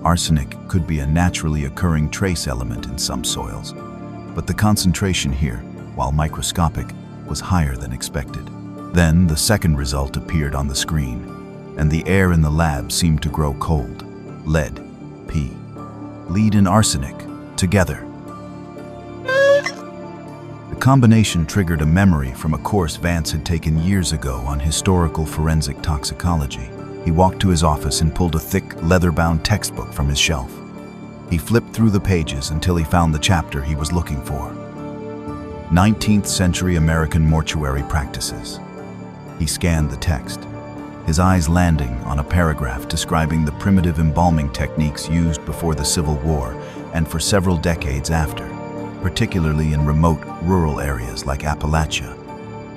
Arsenic could be a naturally occurring trace element in some soils, but the concentration here, while microscopic, was higher than expected. Then the second result appeared on the screen, and the air in the lab seemed to grow cold. Lead, P. Lead and arsenic, together. The combination triggered a memory from a course Vance had taken years ago on historical forensic toxicology. He walked to his office and pulled a thick, leather-bound textbook from his shelf. He flipped through the pages until he found the chapter he was looking for. 19th Century American Mortuary Practices. He scanned the text, his eyes landing on a paragraph describing the primitive embalming techniques used before the Civil War and for several decades after, particularly in remote, rural areas like Appalachia.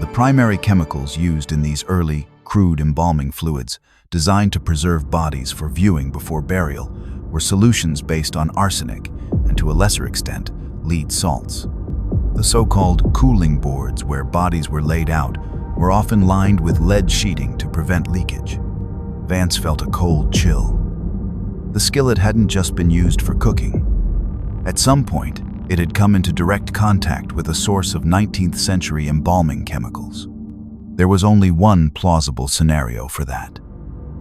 The primary chemicals used in these early, crude embalming fluids, designed to preserve bodies for viewing before burial, were solutions based on arsenic and, to a lesser extent, lead salts. The so-called cooling boards where bodies were laid out were often lined with lead sheeting to prevent leakage. Vance felt a cold chill. The skillet hadn't just been used for cooking. At some point, it had come into direct contact with a source of 19th century embalming chemicals. There was only one plausible scenario for that.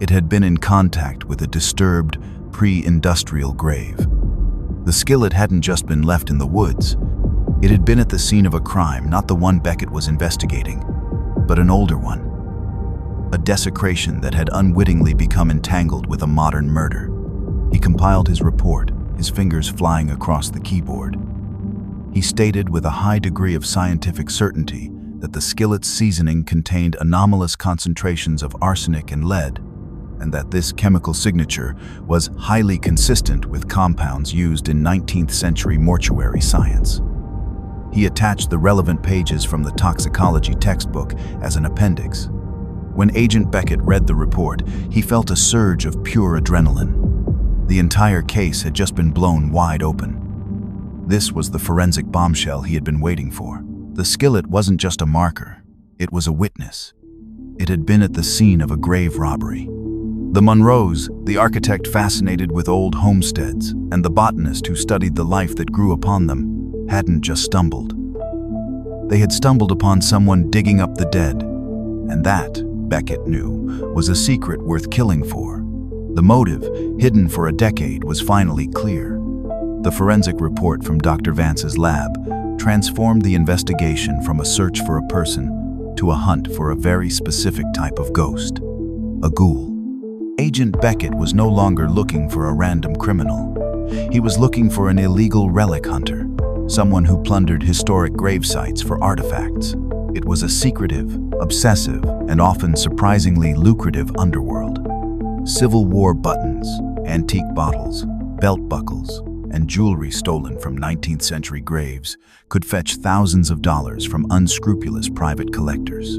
It had been in contact with a disturbed, pre-industrial grave. The skillet hadn't just been left in the woods. It had been at the scene of a crime, not the one Beckett was investigating, but an older one. A desecration that had unwittingly become entangled with a modern murder. He compiled his report, his fingers flying across the keyboard. He stated with a high degree of scientific certainty that the skillet's seasoning contained anomalous concentrations of arsenic and lead, and that this chemical signature was highly consistent with compounds used in 19th century mortuary science. He attached the relevant pages from the toxicology textbook as an appendix. When Agent Beckett read the report, he felt a surge of pure adrenaline. The entire case had just been blown wide open. This was the forensic bombshell he had been waiting for. The skillet wasn't just a marker, it was a witness. It had been at the scene of a grave robbery. The Monroes, the architect fascinated with old homesteads, and the botanist who studied the life that grew upon them, hadn't just stumbled. They had stumbled upon someone digging up the dead, and that, Beckett knew, was a secret worth killing for. The motive, hidden for a decade, was finally clear. The forensic report from Dr. Vance's lab transformed the investigation from a search for a person to a hunt for a very specific type of ghost, a ghoul. Agent Beckett was no longer looking for a random criminal. He was looking for an illegal relic hunter, someone who plundered historic grave sites for artifacts. It was a secretive, obsessive, and often surprisingly lucrative underworld. Civil War buttons, antique bottles, belt buckles, and jewelry stolen from 19th century graves could fetch thousands of dollars from unscrupulous private collectors.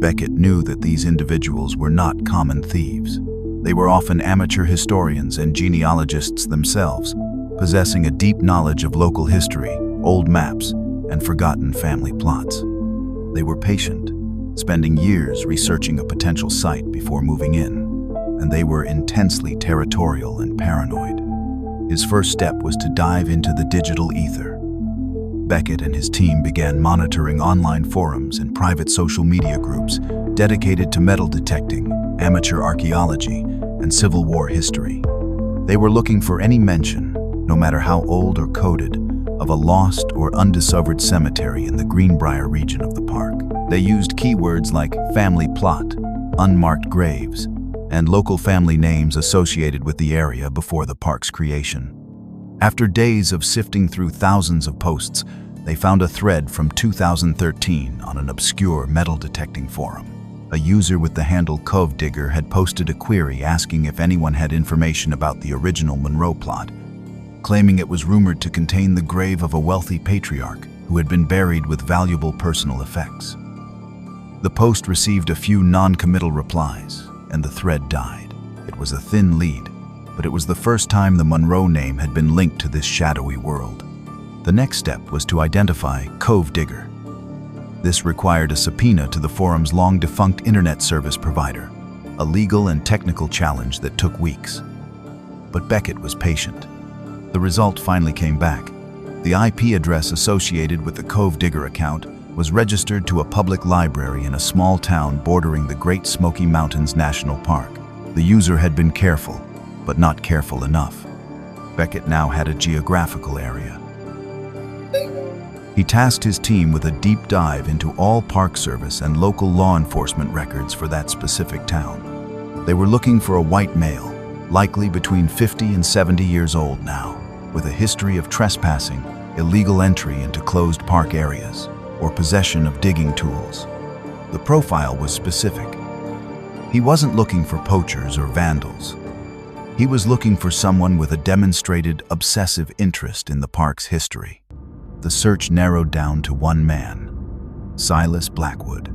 Beckett knew that these individuals were not common thieves. They were often amateur historians and genealogists themselves, possessing a deep knowledge of local history, old maps, and forgotten family plots. They were patient, spending years researching a potential site before moving in, and they were intensely territorial and paranoid. His first step was to dive into the digital ether. Beckett and his team began monitoring online forums and private social media groups dedicated to metal detecting, amateur archaeology, and Civil War history. They were looking for any mention, no matter how old or coded, of a lost or undiscovered cemetery in the Greenbrier region of the park. They used keywords like family plot, unmarked graves, and local family names associated with the area before the park's creation. After days of sifting through thousands of posts, they found a thread from 2013 on an obscure metal detecting forum. A user with the handle Cove Digger had posted a query asking if anyone had information about the original Monroe plot, claiming it was rumored to contain the grave of a wealthy patriarch who had been buried with valuable personal effects. The post received a few non-committal replies, and the thread died. It was a thin lead, but it was the first time the Monroe name had been linked to this shadowy world. The next step was to identify Cove Digger. This required a subpoena to the forum's long-defunct internet service provider, a legal and technical challenge that took weeks. But Beckett was patient. The result finally came back. The IP address associated with the Cove Digger account was registered to a public library in a small town bordering the Great Smoky Mountains National Park. The user had been careful, but not careful enough. Beckett now had a geographical area. He tasked his team with a deep dive into all Park Service and local law enforcement records for that specific town. They were looking for a white male, likely between 50 and 70 years old now, with a history of trespassing, illegal entry into closed park areas, or possession of digging tools. The profile was specific. He wasn't looking for poachers or vandals. He was looking for someone with a demonstrated obsessive interest in the park's history. The search narrowed down to one man, Silas Blackwood.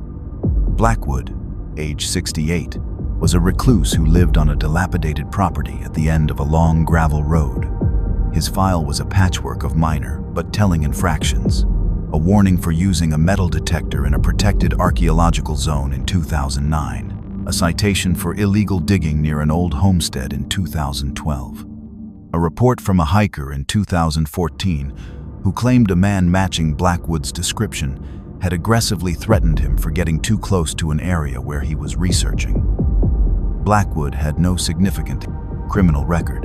Blackwood, age 68, was a recluse who lived on a dilapidated property at the end of a long gravel road. His file was a patchwork of minor but telling infractions, a warning for using a metal detector in a protected archaeological zone in 2009, a citation for illegal digging near an old homestead in 2012, a report from a hiker in 2014 who claimed a man matching Blackwood's description had aggressively threatened him for getting too close to an area where he was researching. Blackwood had no significant criminal record,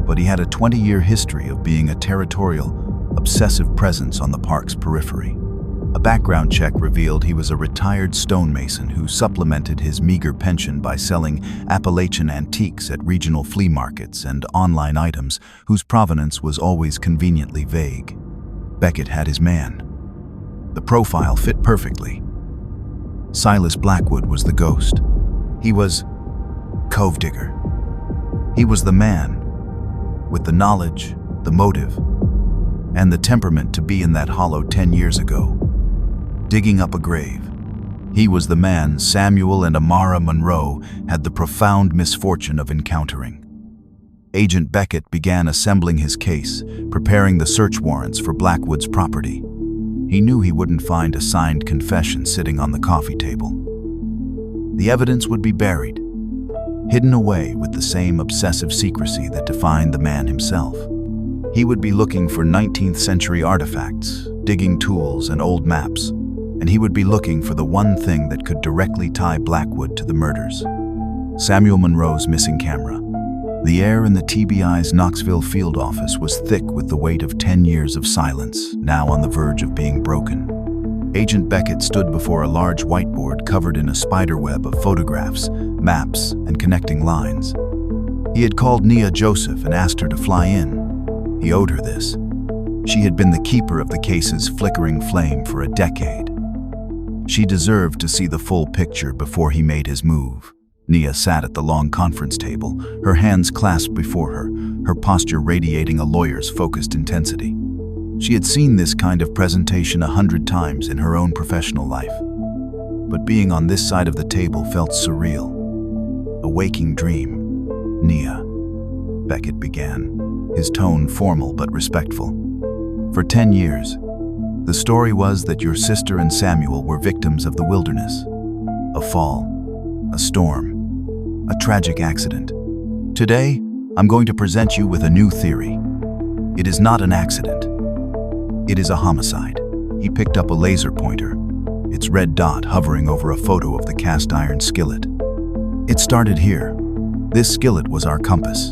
but he had a 20-year history of being a territorial, obsessive presence on the park's periphery. A background check revealed he was a retired stonemason who supplemented his meager pension by selling Appalachian antiques at regional flea markets and online items whose provenance was always conveniently vague. Beckett had his man. The profile fit perfectly. Silas Blackwood was the ghost. He was Cove Digger. He was the man with the knowledge, the motive, and the temperament to be in that hollow 10 years ago, digging up a grave. He was the man Samuel and Amara Monroe had the profound misfortune of encountering. Agent Beckett began assembling his case, preparing the search warrants for Blackwood's property. He knew he wouldn't find a signed confession sitting on the coffee table. The evidence would be buried, hidden away with the same obsessive secrecy that defined the man himself. He would be looking for 19th century artifacts, digging tools, and old maps, and he would be looking for the one thing that could directly tie Blackwood to the murders: Samuel Monroe's missing camera. The air in the TBI's Knoxville field office was thick with the weight of 10 years of silence, now on the verge of being broken. Agent Beckett stood before a large whiteboard covered in a spiderweb of photographs, maps, and connecting lines. He had called Nia Joseph and asked her to fly in. He owed her this. She had been the keeper of the case's flickering flame for a decade. She deserved to see the full picture before he made his move. Nia sat at the long conference table, her hands clasped before her, her posture radiating a lawyer's focused intensity. She had seen this kind of presentation 100 times in her own professional life. But being on this side of the table felt surreal. A waking dream. Nia, Beckett began, his tone formal but respectful. For 10 years, the story was that your sister and Samuel were victims of the wilderness. A fall, a storm, a tragic accident. Today, I'm going to present you with a new theory. It is not an accident. It is a homicide. He picked up a laser pointer, its red dot hovering over a photo of the cast iron skillet. It started here. This skillet was our compass.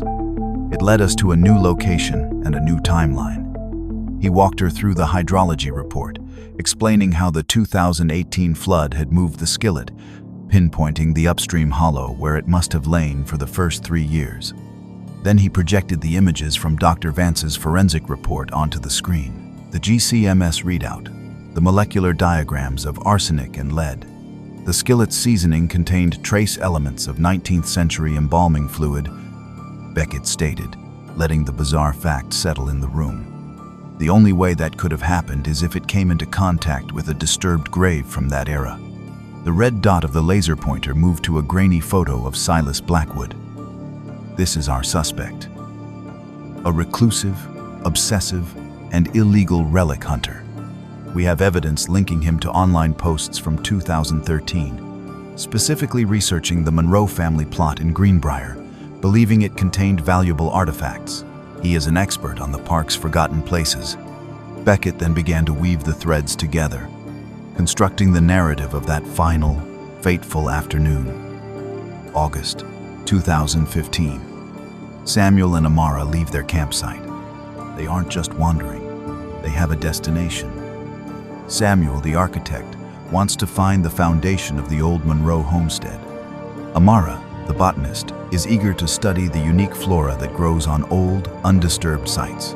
It led us to a new location and a new timeline. He walked her through the hydrology report, explaining how the 2018 flood had moved the skillet, pinpointing the upstream hollow where it must have lain for the first 3 years. Then he projected the images from Dr. Vance's forensic report onto the screen. The GCMS readout, the molecular diagrams of arsenic and lead. The skillet's seasoning contained trace elements of 19th century embalming fluid, Beckett stated, letting the bizarre fact settle in the room. The only way that could have happened is if it came into contact with a disturbed grave from that era. The red dot of the laser pointer moved to a grainy photo of Silas Blackwood. This is our suspect. A reclusive, obsessive, and illegal relic hunter. We have evidence linking him to online posts from 2013, specifically researching the Monroe family plot in Greenbrier, believing it contained valuable artifacts. He is an expert on the park's forgotten places. Beckett then began to weave the threads together, constructing the narrative of that final, fateful afternoon. August 2015. Samuel and Amara leave their campsite. They aren't just wandering, they have a destination. Samuel, the architect, wants to find the foundation of the old Monroe homestead. Amara, the botanist, is eager to study the unique flora that grows on old, undisturbed sites.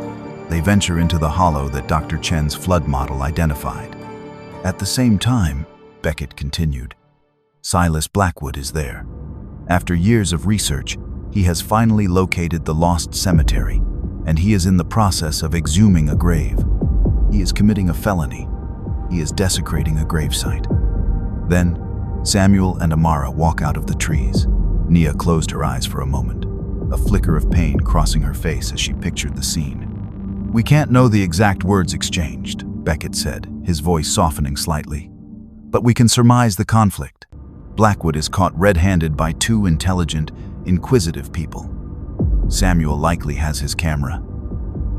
They venture into the hollow that Dr. Chen's flood model identified. At the same time, Beckett continued, Silas Blackwood is there. After years of research, he has finally located the lost cemetery, and he is in the process of exhuming a grave. He is committing a felony. He is desecrating a gravesite. Then, Samuel and Amara walk out of the trees. Nia closed her eyes for a moment, a flicker of pain crossing her face as she pictured the scene. We can't know the exact words exchanged, Beckett said, his voice softening slightly. But we can surmise the conflict. Blackwood is caught red-handed by two intelligent, inquisitive people. Samuel likely has his camera.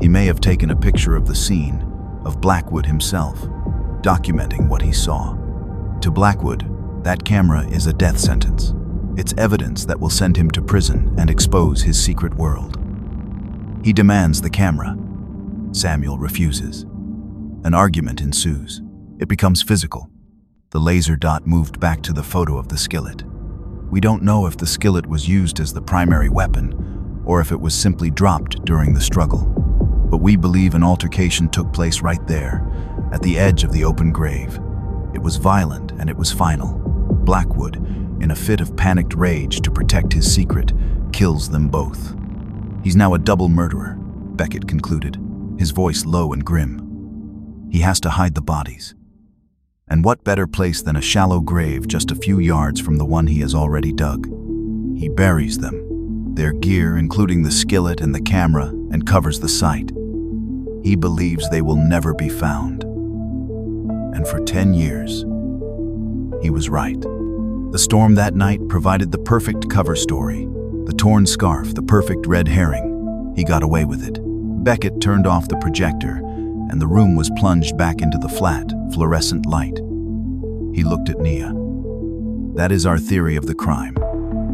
He may have taken a picture of the scene, of Blackwood himself, documenting what he saw. To Blackwood, that camera is a death sentence. It's evidence that will send him to prison and expose his secret world. He demands the camera. Samuel refuses. An argument ensues. It becomes physical. The laser dot moved back to the photo of the skillet. We don't know if the skillet was used as the primary weapon or if it was simply dropped during the struggle. But we believe an altercation took place right there, at the edge of the open grave. It was violent and it was final. Blackwood, in a fit of panicked rage to protect his secret, kills them both. He's now a double murderer, Beckett concluded, his voice low and grim. He has to hide the bodies. And what better place than a shallow grave just a few yards from the one he has already dug? He buries them, their gear including the skillet and the camera, and covers the site. He believes they will never be found. And for 10 years, he was right. The storm that night provided the perfect cover story. The torn scarf, the perfect red herring. He got away with it. Beckett turned off the projector, and the room was plunged back into the flat, fluorescent light. He looked at Nia. That is our theory of the crime.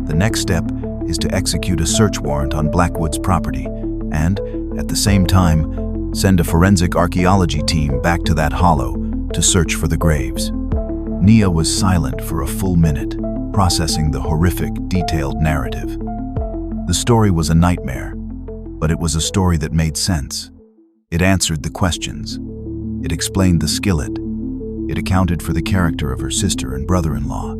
The next step is to execute a search warrant on Blackwood's property and, at the same time, send a forensic archaeology team back to that hollow to search for the graves. Nia was silent for a full minute, processing the horrific, detailed narrative. The story was a nightmare, but it was a story that made sense. It answered the questions. It explained the skillet. It accounted for the character of her sister and brother-in-law.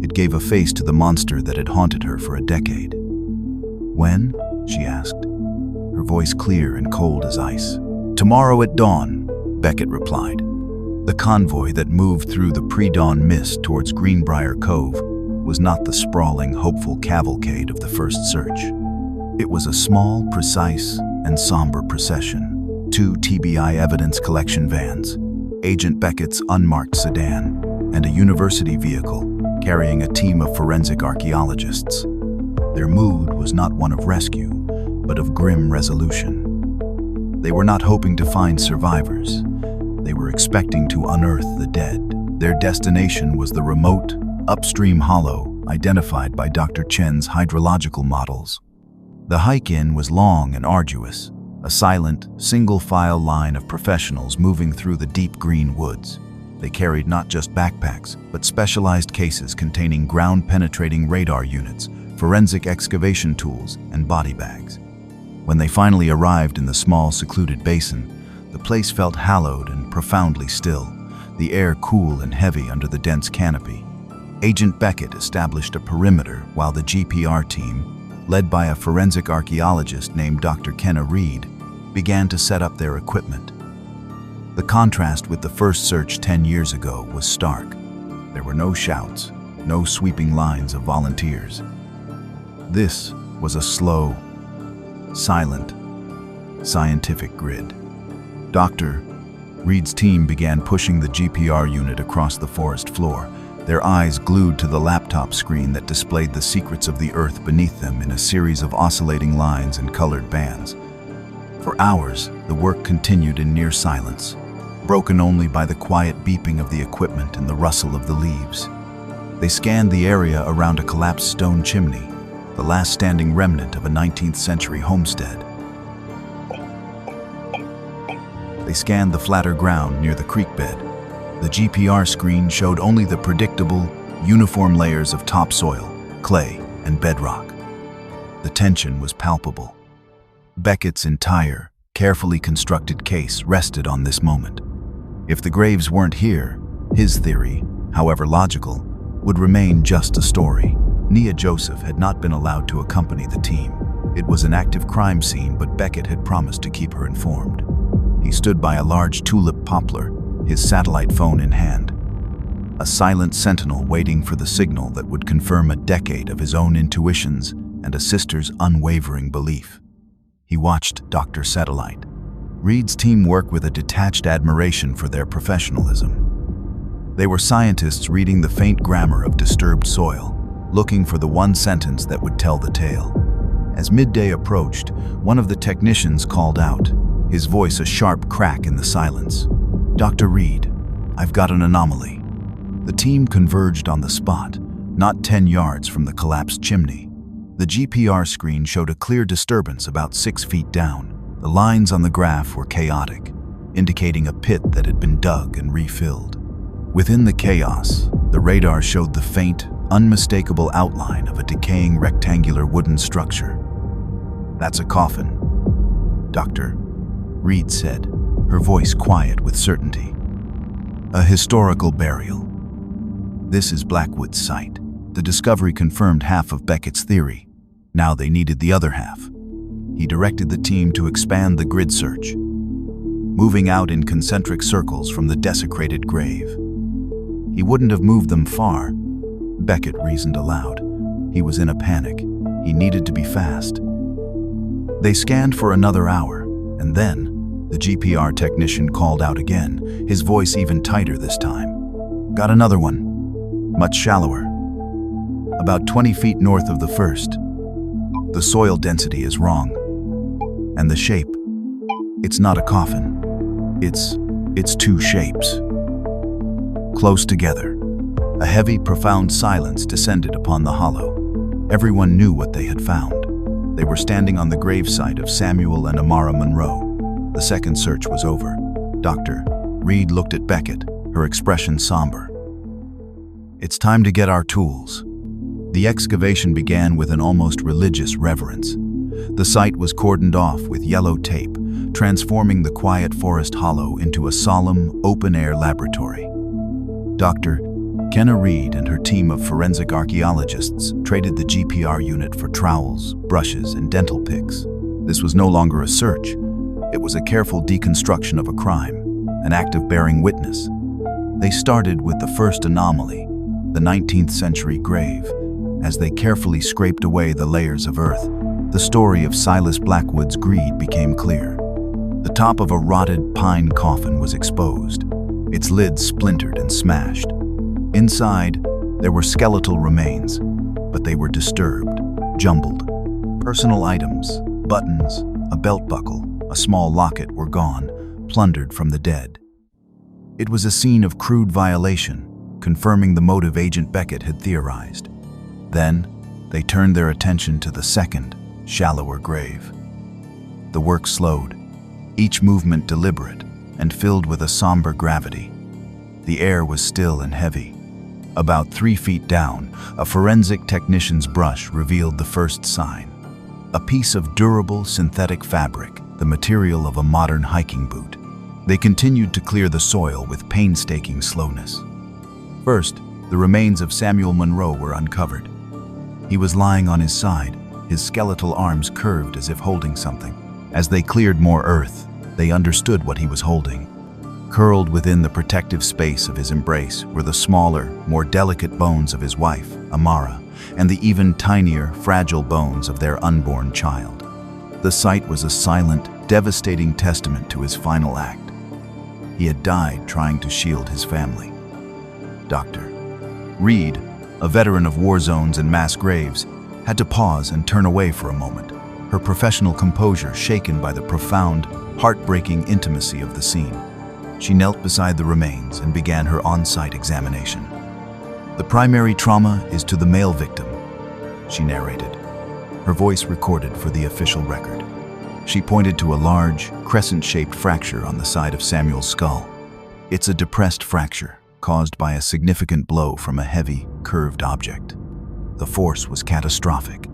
It gave a face to the monster that had haunted her for a decade. When? She asked, her voice clear and cold as ice. Tomorrow at dawn, Beckett replied. The convoy that moved through the pre-dawn mist towards Greenbrier Cove was not the sprawling, hopeful cavalcade of the first search. It was a small, precise, and somber procession. 2 TBI evidence collection vans, Agent Beckett's unmarked sedan, and a university vehicle carrying a team of forensic archaeologists. Their mood was not one of rescue, but of grim resolution. They were not hoping to find survivors. They were expecting to unearth the dead. Their destination was the remote, upstream hollow identified by Dr. Chen's hydrological models. The hike-in was long and arduous, a silent, single-file line of professionals moving through the deep green woods. They carried not just backpacks, but specialized cases containing ground-penetrating radar units, forensic excavation tools, and body bags. When they finally arrived in the small, secluded basin, the place felt hallowed and profoundly still, the air cool and heavy under the dense canopy. Agent Beckett established a perimeter while the GPR team, led by a forensic archaeologist named Dr. Kenna Reed, began to set up their equipment. The contrast with the first search 10 years ago was stark. There were no shouts, no sweeping lines of volunteers. This was a slow, silent, scientific grid. Dr. Reed's team began pushing the GPR unit across the forest floor, their eyes glued to the laptop screen that displayed the secrets of the earth beneath them in a series of oscillating lines and colored bands. For hours, the work continued in near silence, broken only by the quiet beeping of the equipment and the rustle of the leaves. They scanned the area around a collapsed stone chimney, the last standing remnant of a 19th century homestead. They scanned the flatter ground near the creek bed. The GPR screen showed only the predictable, uniform layers of topsoil, clay, and bedrock. The tension was palpable. Beckett's entire, carefully constructed case rested on this moment. If the graves weren't here, his theory, however logical, would remain just a story. Nia Joseph had not been allowed to accompany the team. It was an active crime scene, but Beckett had promised to keep her informed. He stood by a large tulip poplar, his satellite phone in hand, a silent sentinel waiting for the signal that would confirm a decade of his own intuitions and a sister's unwavering belief. He watched Dr. Satellite. Reed's team worked with a detached admiration for their professionalism. They were scientists reading the faint grammar of disturbed soil, looking for the one sentence that would tell the tale. As midday approached, one of the technicians called out, his voice a sharp crack in the silence. "Dr. Reed, I've got an anomaly." The team converged on the spot, not 10 yards from the collapsed chimney. The GPR screen showed a clear disturbance about 6 feet down. The lines on the graph were chaotic, indicating a pit that had been dug and refilled. Within the chaos, the radar showed the faint, unmistakable outline of a decaying rectangular wooden structure. "That's a coffin," Dr. Reed said, her voice quiet with certainty. "A historical burial." This is Blackwood's site. The discovery confirmed half of Beckett's theory. Now they needed the other half. He directed the team to expand the grid search, moving out in concentric circles from the desecrated grave. He wouldn't have moved them far, Beckett reasoned aloud. He was in a panic. He needed to be fast. They scanned for another hour, and then the GPR technician called out again, his voice even tighter this time. Got another one, much shallower. About 20 feet north of the first. The soil density is wrong. And the shape, it's not a coffin. It's two shapes. Close together. A heavy, profound silence descended upon the hollow. Everyone knew what they had found. They were standing on the gravesite of Samuel and Amara Monroe. The second search was over. Dr. Reed looked at Beckett, her expression somber. It's time to get our tools. The excavation began with an almost religious reverence. The site was cordoned off with yellow tape, transforming the quiet forest hollow into a solemn, open-air laboratory. Dr. Kenna Reed and her team of forensic archaeologists traded the GPR unit for trowels, brushes, and dental picks. This was no longer a search. It was a careful deconstruction of a crime, an act of bearing witness. They started with the first anomaly, the 19th century grave. As they carefully scraped away the layers of earth, the story of Silas Blackwood's greed became clear. The top of a rotted pine coffin was exposed, its lid splintered and smashed. Inside, there were skeletal remains, but they were disturbed, jumbled. Personal items, buttons, a belt buckle, a small locket were gone, plundered from the dead. It was a scene of crude violation, confirming the motive Agent Beckett had theorized. Then, they turned their attention to the second, shallower grave. The work slowed, each movement deliberate and filled with a somber gravity. The air was still and heavy. About 3 feet down, a forensic technician's brush revealed the first sign. A piece of durable synthetic fabric, the material of a modern hiking boot. They continued to clear the soil with painstaking slowness. First, the remains of Samuel Monroe were uncovered. He was lying on his side, his skeletal arms curved as if holding something. As they cleared more earth, they understood what he was holding. Curled within the protective space of his embrace were the smaller, more delicate bones of his wife, Amara, and the even tinier, fragile bones of their unborn child. The sight was a silent, devastating testament to his final act. He had died trying to shield his family. Dr. Reed, a veteran of war zones and mass graves, had to pause and turn away for a moment, her professional composure shaken by the profound, heartbreaking intimacy of the scene. She knelt beside the remains and began her on-site examination. The primary trauma is to the male victim, she narrated, her voice recorded for the official record. She pointed to a large, crescent-shaped fracture on the side of Samuel's skull. It's a depressed fracture, caused by a significant blow from a heavy, curved object. The force was catastrophic.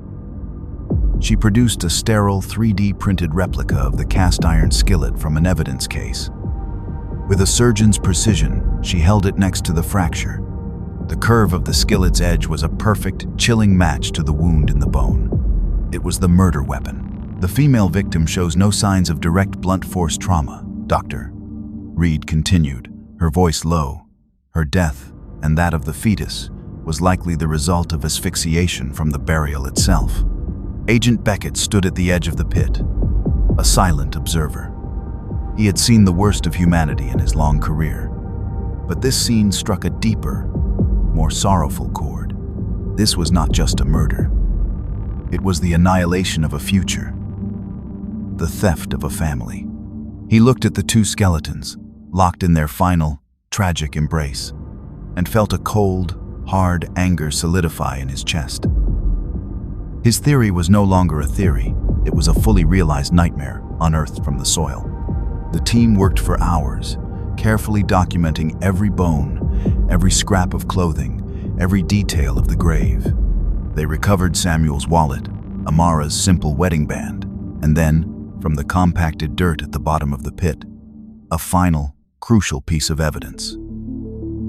She produced a sterile 3D printed replica of the cast iron skillet from an evidence case. With a surgeon's precision, she held it next to the fracture. The curve of the skillet's edge was a perfect, chilling match to the wound in the bone. It was the murder weapon. The female victim shows no signs of direct blunt force trauma, Dr. Reed continued, her voice low. Her death, and that of the fetus, was likely the result of asphyxiation from the burial itself. Agent Beckett stood at the edge of the pit, a silent observer. He had seen the worst of humanity in his long career, but this scene struck a deeper, more sorrowful chord. This was not just a murder. It was the annihilation of a future, the theft of a family. He looked at the two skeletons, locked in their final, tragic embrace, and felt a cold, hard anger solidify in his chest. His theory was no longer a theory, it was a fully realized nightmare unearthed from the soil. The team worked for hours, carefully documenting every bone, every scrap of clothing, every detail of the grave. They recovered Samuel's wallet, Amara's simple wedding band, and then, from the compacted dirt at the bottom of the pit, a final, crucial piece of evidence.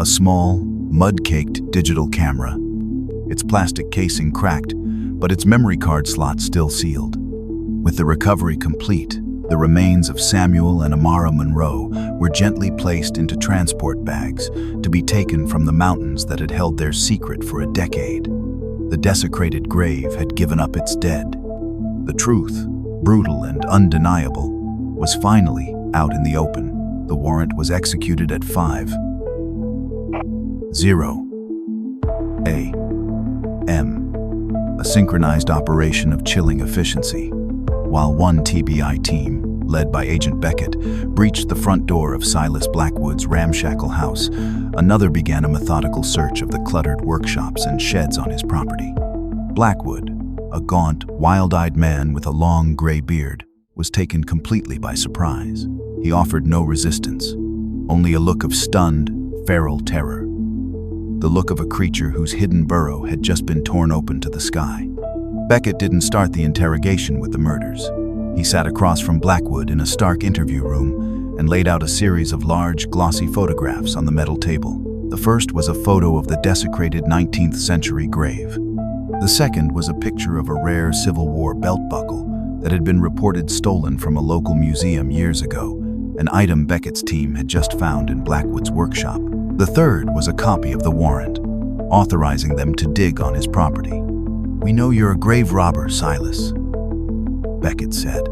A small, mud-caked digital camera. Its plastic casing cracked, but its memory card slot still sealed. With the recovery complete, the remains of Samuel and Amara Monroe were gently placed into transport bags to be taken from the mountains that had held their secret for a decade. The desecrated grave had given up its dead. The truth, brutal and undeniable, was finally out in the open. The warrant was executed at 5:00 a.m., a synchronized operation of chilling efficiency. While one TBI team, led by Agent Beckett, breached the front door of Silas Blackwood's ramshackle house, another began a methodical search of the cluttered workshops and sheds on his property. Blackwood, a gaunt, wild-eyed man with a long gray beard, was taken completely by surprise. He offered no resistance, only a look of stunned, feral terror. The look of a creature whose hidden burrow had just been torn open to the sky. Beckett didn't start the interrogation with the murders. He sat across from Blackwood in a stark interview room and laid out a series of large, glossy photographs on the metal table. The first was a photo of the desecrated 19th century grave. The second was a picture of a rare Civil War belt buckle that had been reported stolen from a local museum years ago, an item Beckett's team had just found in Blackwood's workshop. The third was a copy of the warrant, authorizing them to dig on his property. "We know you're a grave robber, Silas," Beckett said,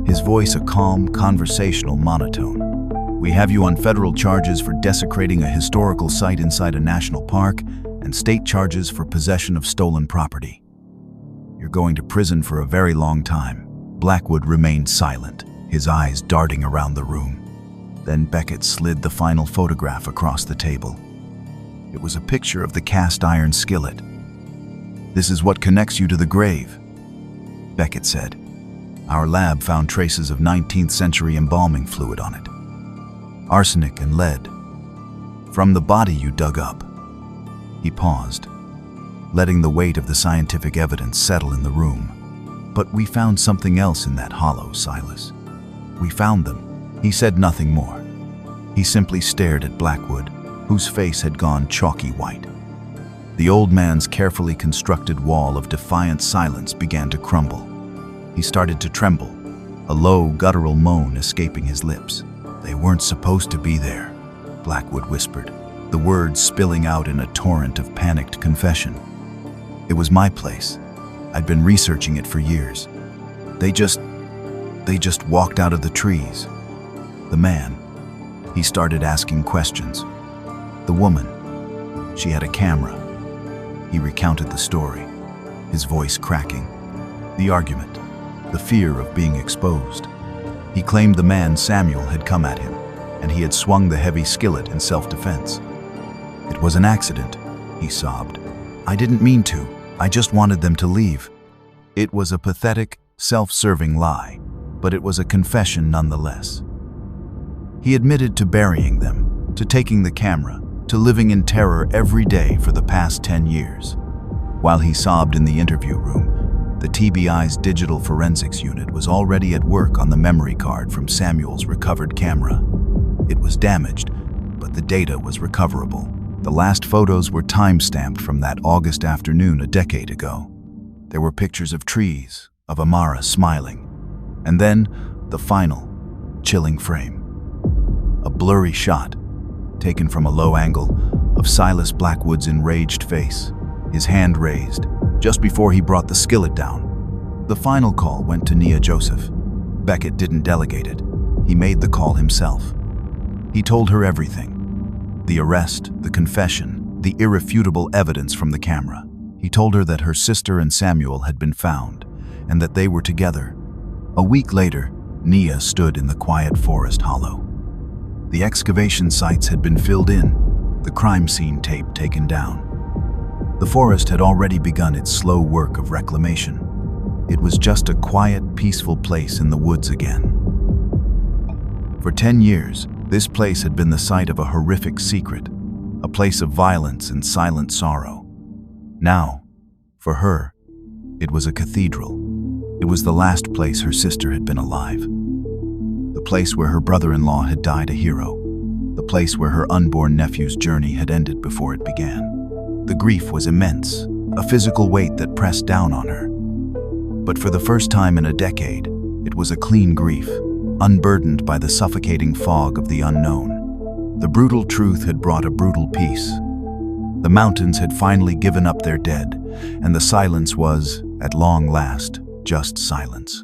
his voice a calm, conversational monotone. "We have you on federal charges for desecrating a historical site inside a national park and state charges for possession of stolen property. You're going to prison for a very long time." Blackwood remained silent, his eyes darting around the room. Then Beckett slid the final photograph across the table. It was a picture of the cast iron skillet. "This is what connects you to the grave," Beckett said. "Our lab found traces of 19th century embalming fluid on it. Arsenic and lead. From the body you dug up." He paused, letting the weight of the scientific evidence settle in the room. "But we found something else in that hollow, Silas. We found them." He said nothing more. He simply stared at Blackwood, whose face had gone chalky white. The old man's carefully constructed wall of defiant silence began to crumble. He started to tremble, a low, guttural moan escaping his lips. "They weren't supposed to be there," Blackwood whispered, the words spilling out in a torrent of panicked confession. "It was my place. I'd been researching it for years. They just walked out of the trees. The man, he started asking questions. The woman, she had a camera." He recounted the story, his voice cracking. The argument, the fear of being exposed. He claimed the man, Samuel, had come at him, and he had swung the heavy skillet in self-defense. "It was an accident," he sobbed. "I didn't mean to. I just wanted them to leave." It was a pathetic, self-serving lie, but it was a confession nonetheless. He admitted to burying them, to taking the camera, to living in terror every day for the past 10 years. While he sobbed in the interview room, the TBI's digital forensics unit was already at work on the memory card from Samuel's recovered camera. It was damaged, but the data was recoverable. The last photos were time-stamped from that August afternoon a decade ago. There were pictures of trees, of Amara smiling, and then the final, chilling frame. A blurry shot, taken from a low angle, of Silas Blackwood's enraged face, his hand raised, just before he brought the skillet down. The final call went to Nia Joseph. Beckett didn't delegate it. He made the call himself. He told her everything. The arrest, the confession, the irrefutable evidence from the camera. He told her that her sister and Samuel had been found, and that they were together. A week later, Nia stood in the quiet forest hollow. The excavation sites had been filled in, the crime scene tape taken down. The forest had already begun its slow work of reclamation. It was just a quiet, peaceful place in the woods again. For 10 years, this place had been the site of a horrific secret, a place of violence and silent sorrow. Now, for her, it was a cathedral. It was the last place her sister had been alive. The place where her brother-in-law had died a hero. the place where her unborn nephew's journey had ended before it began. The grief was immense, a physical weight that pressed down on her. But for the first time in a decade, it was a clean grief, unburdened by the suffocating fog of the unknown. The brutal truth had brought a brutal peace. The mountains had finally given up their dead, and the silence was, at long last, just silence.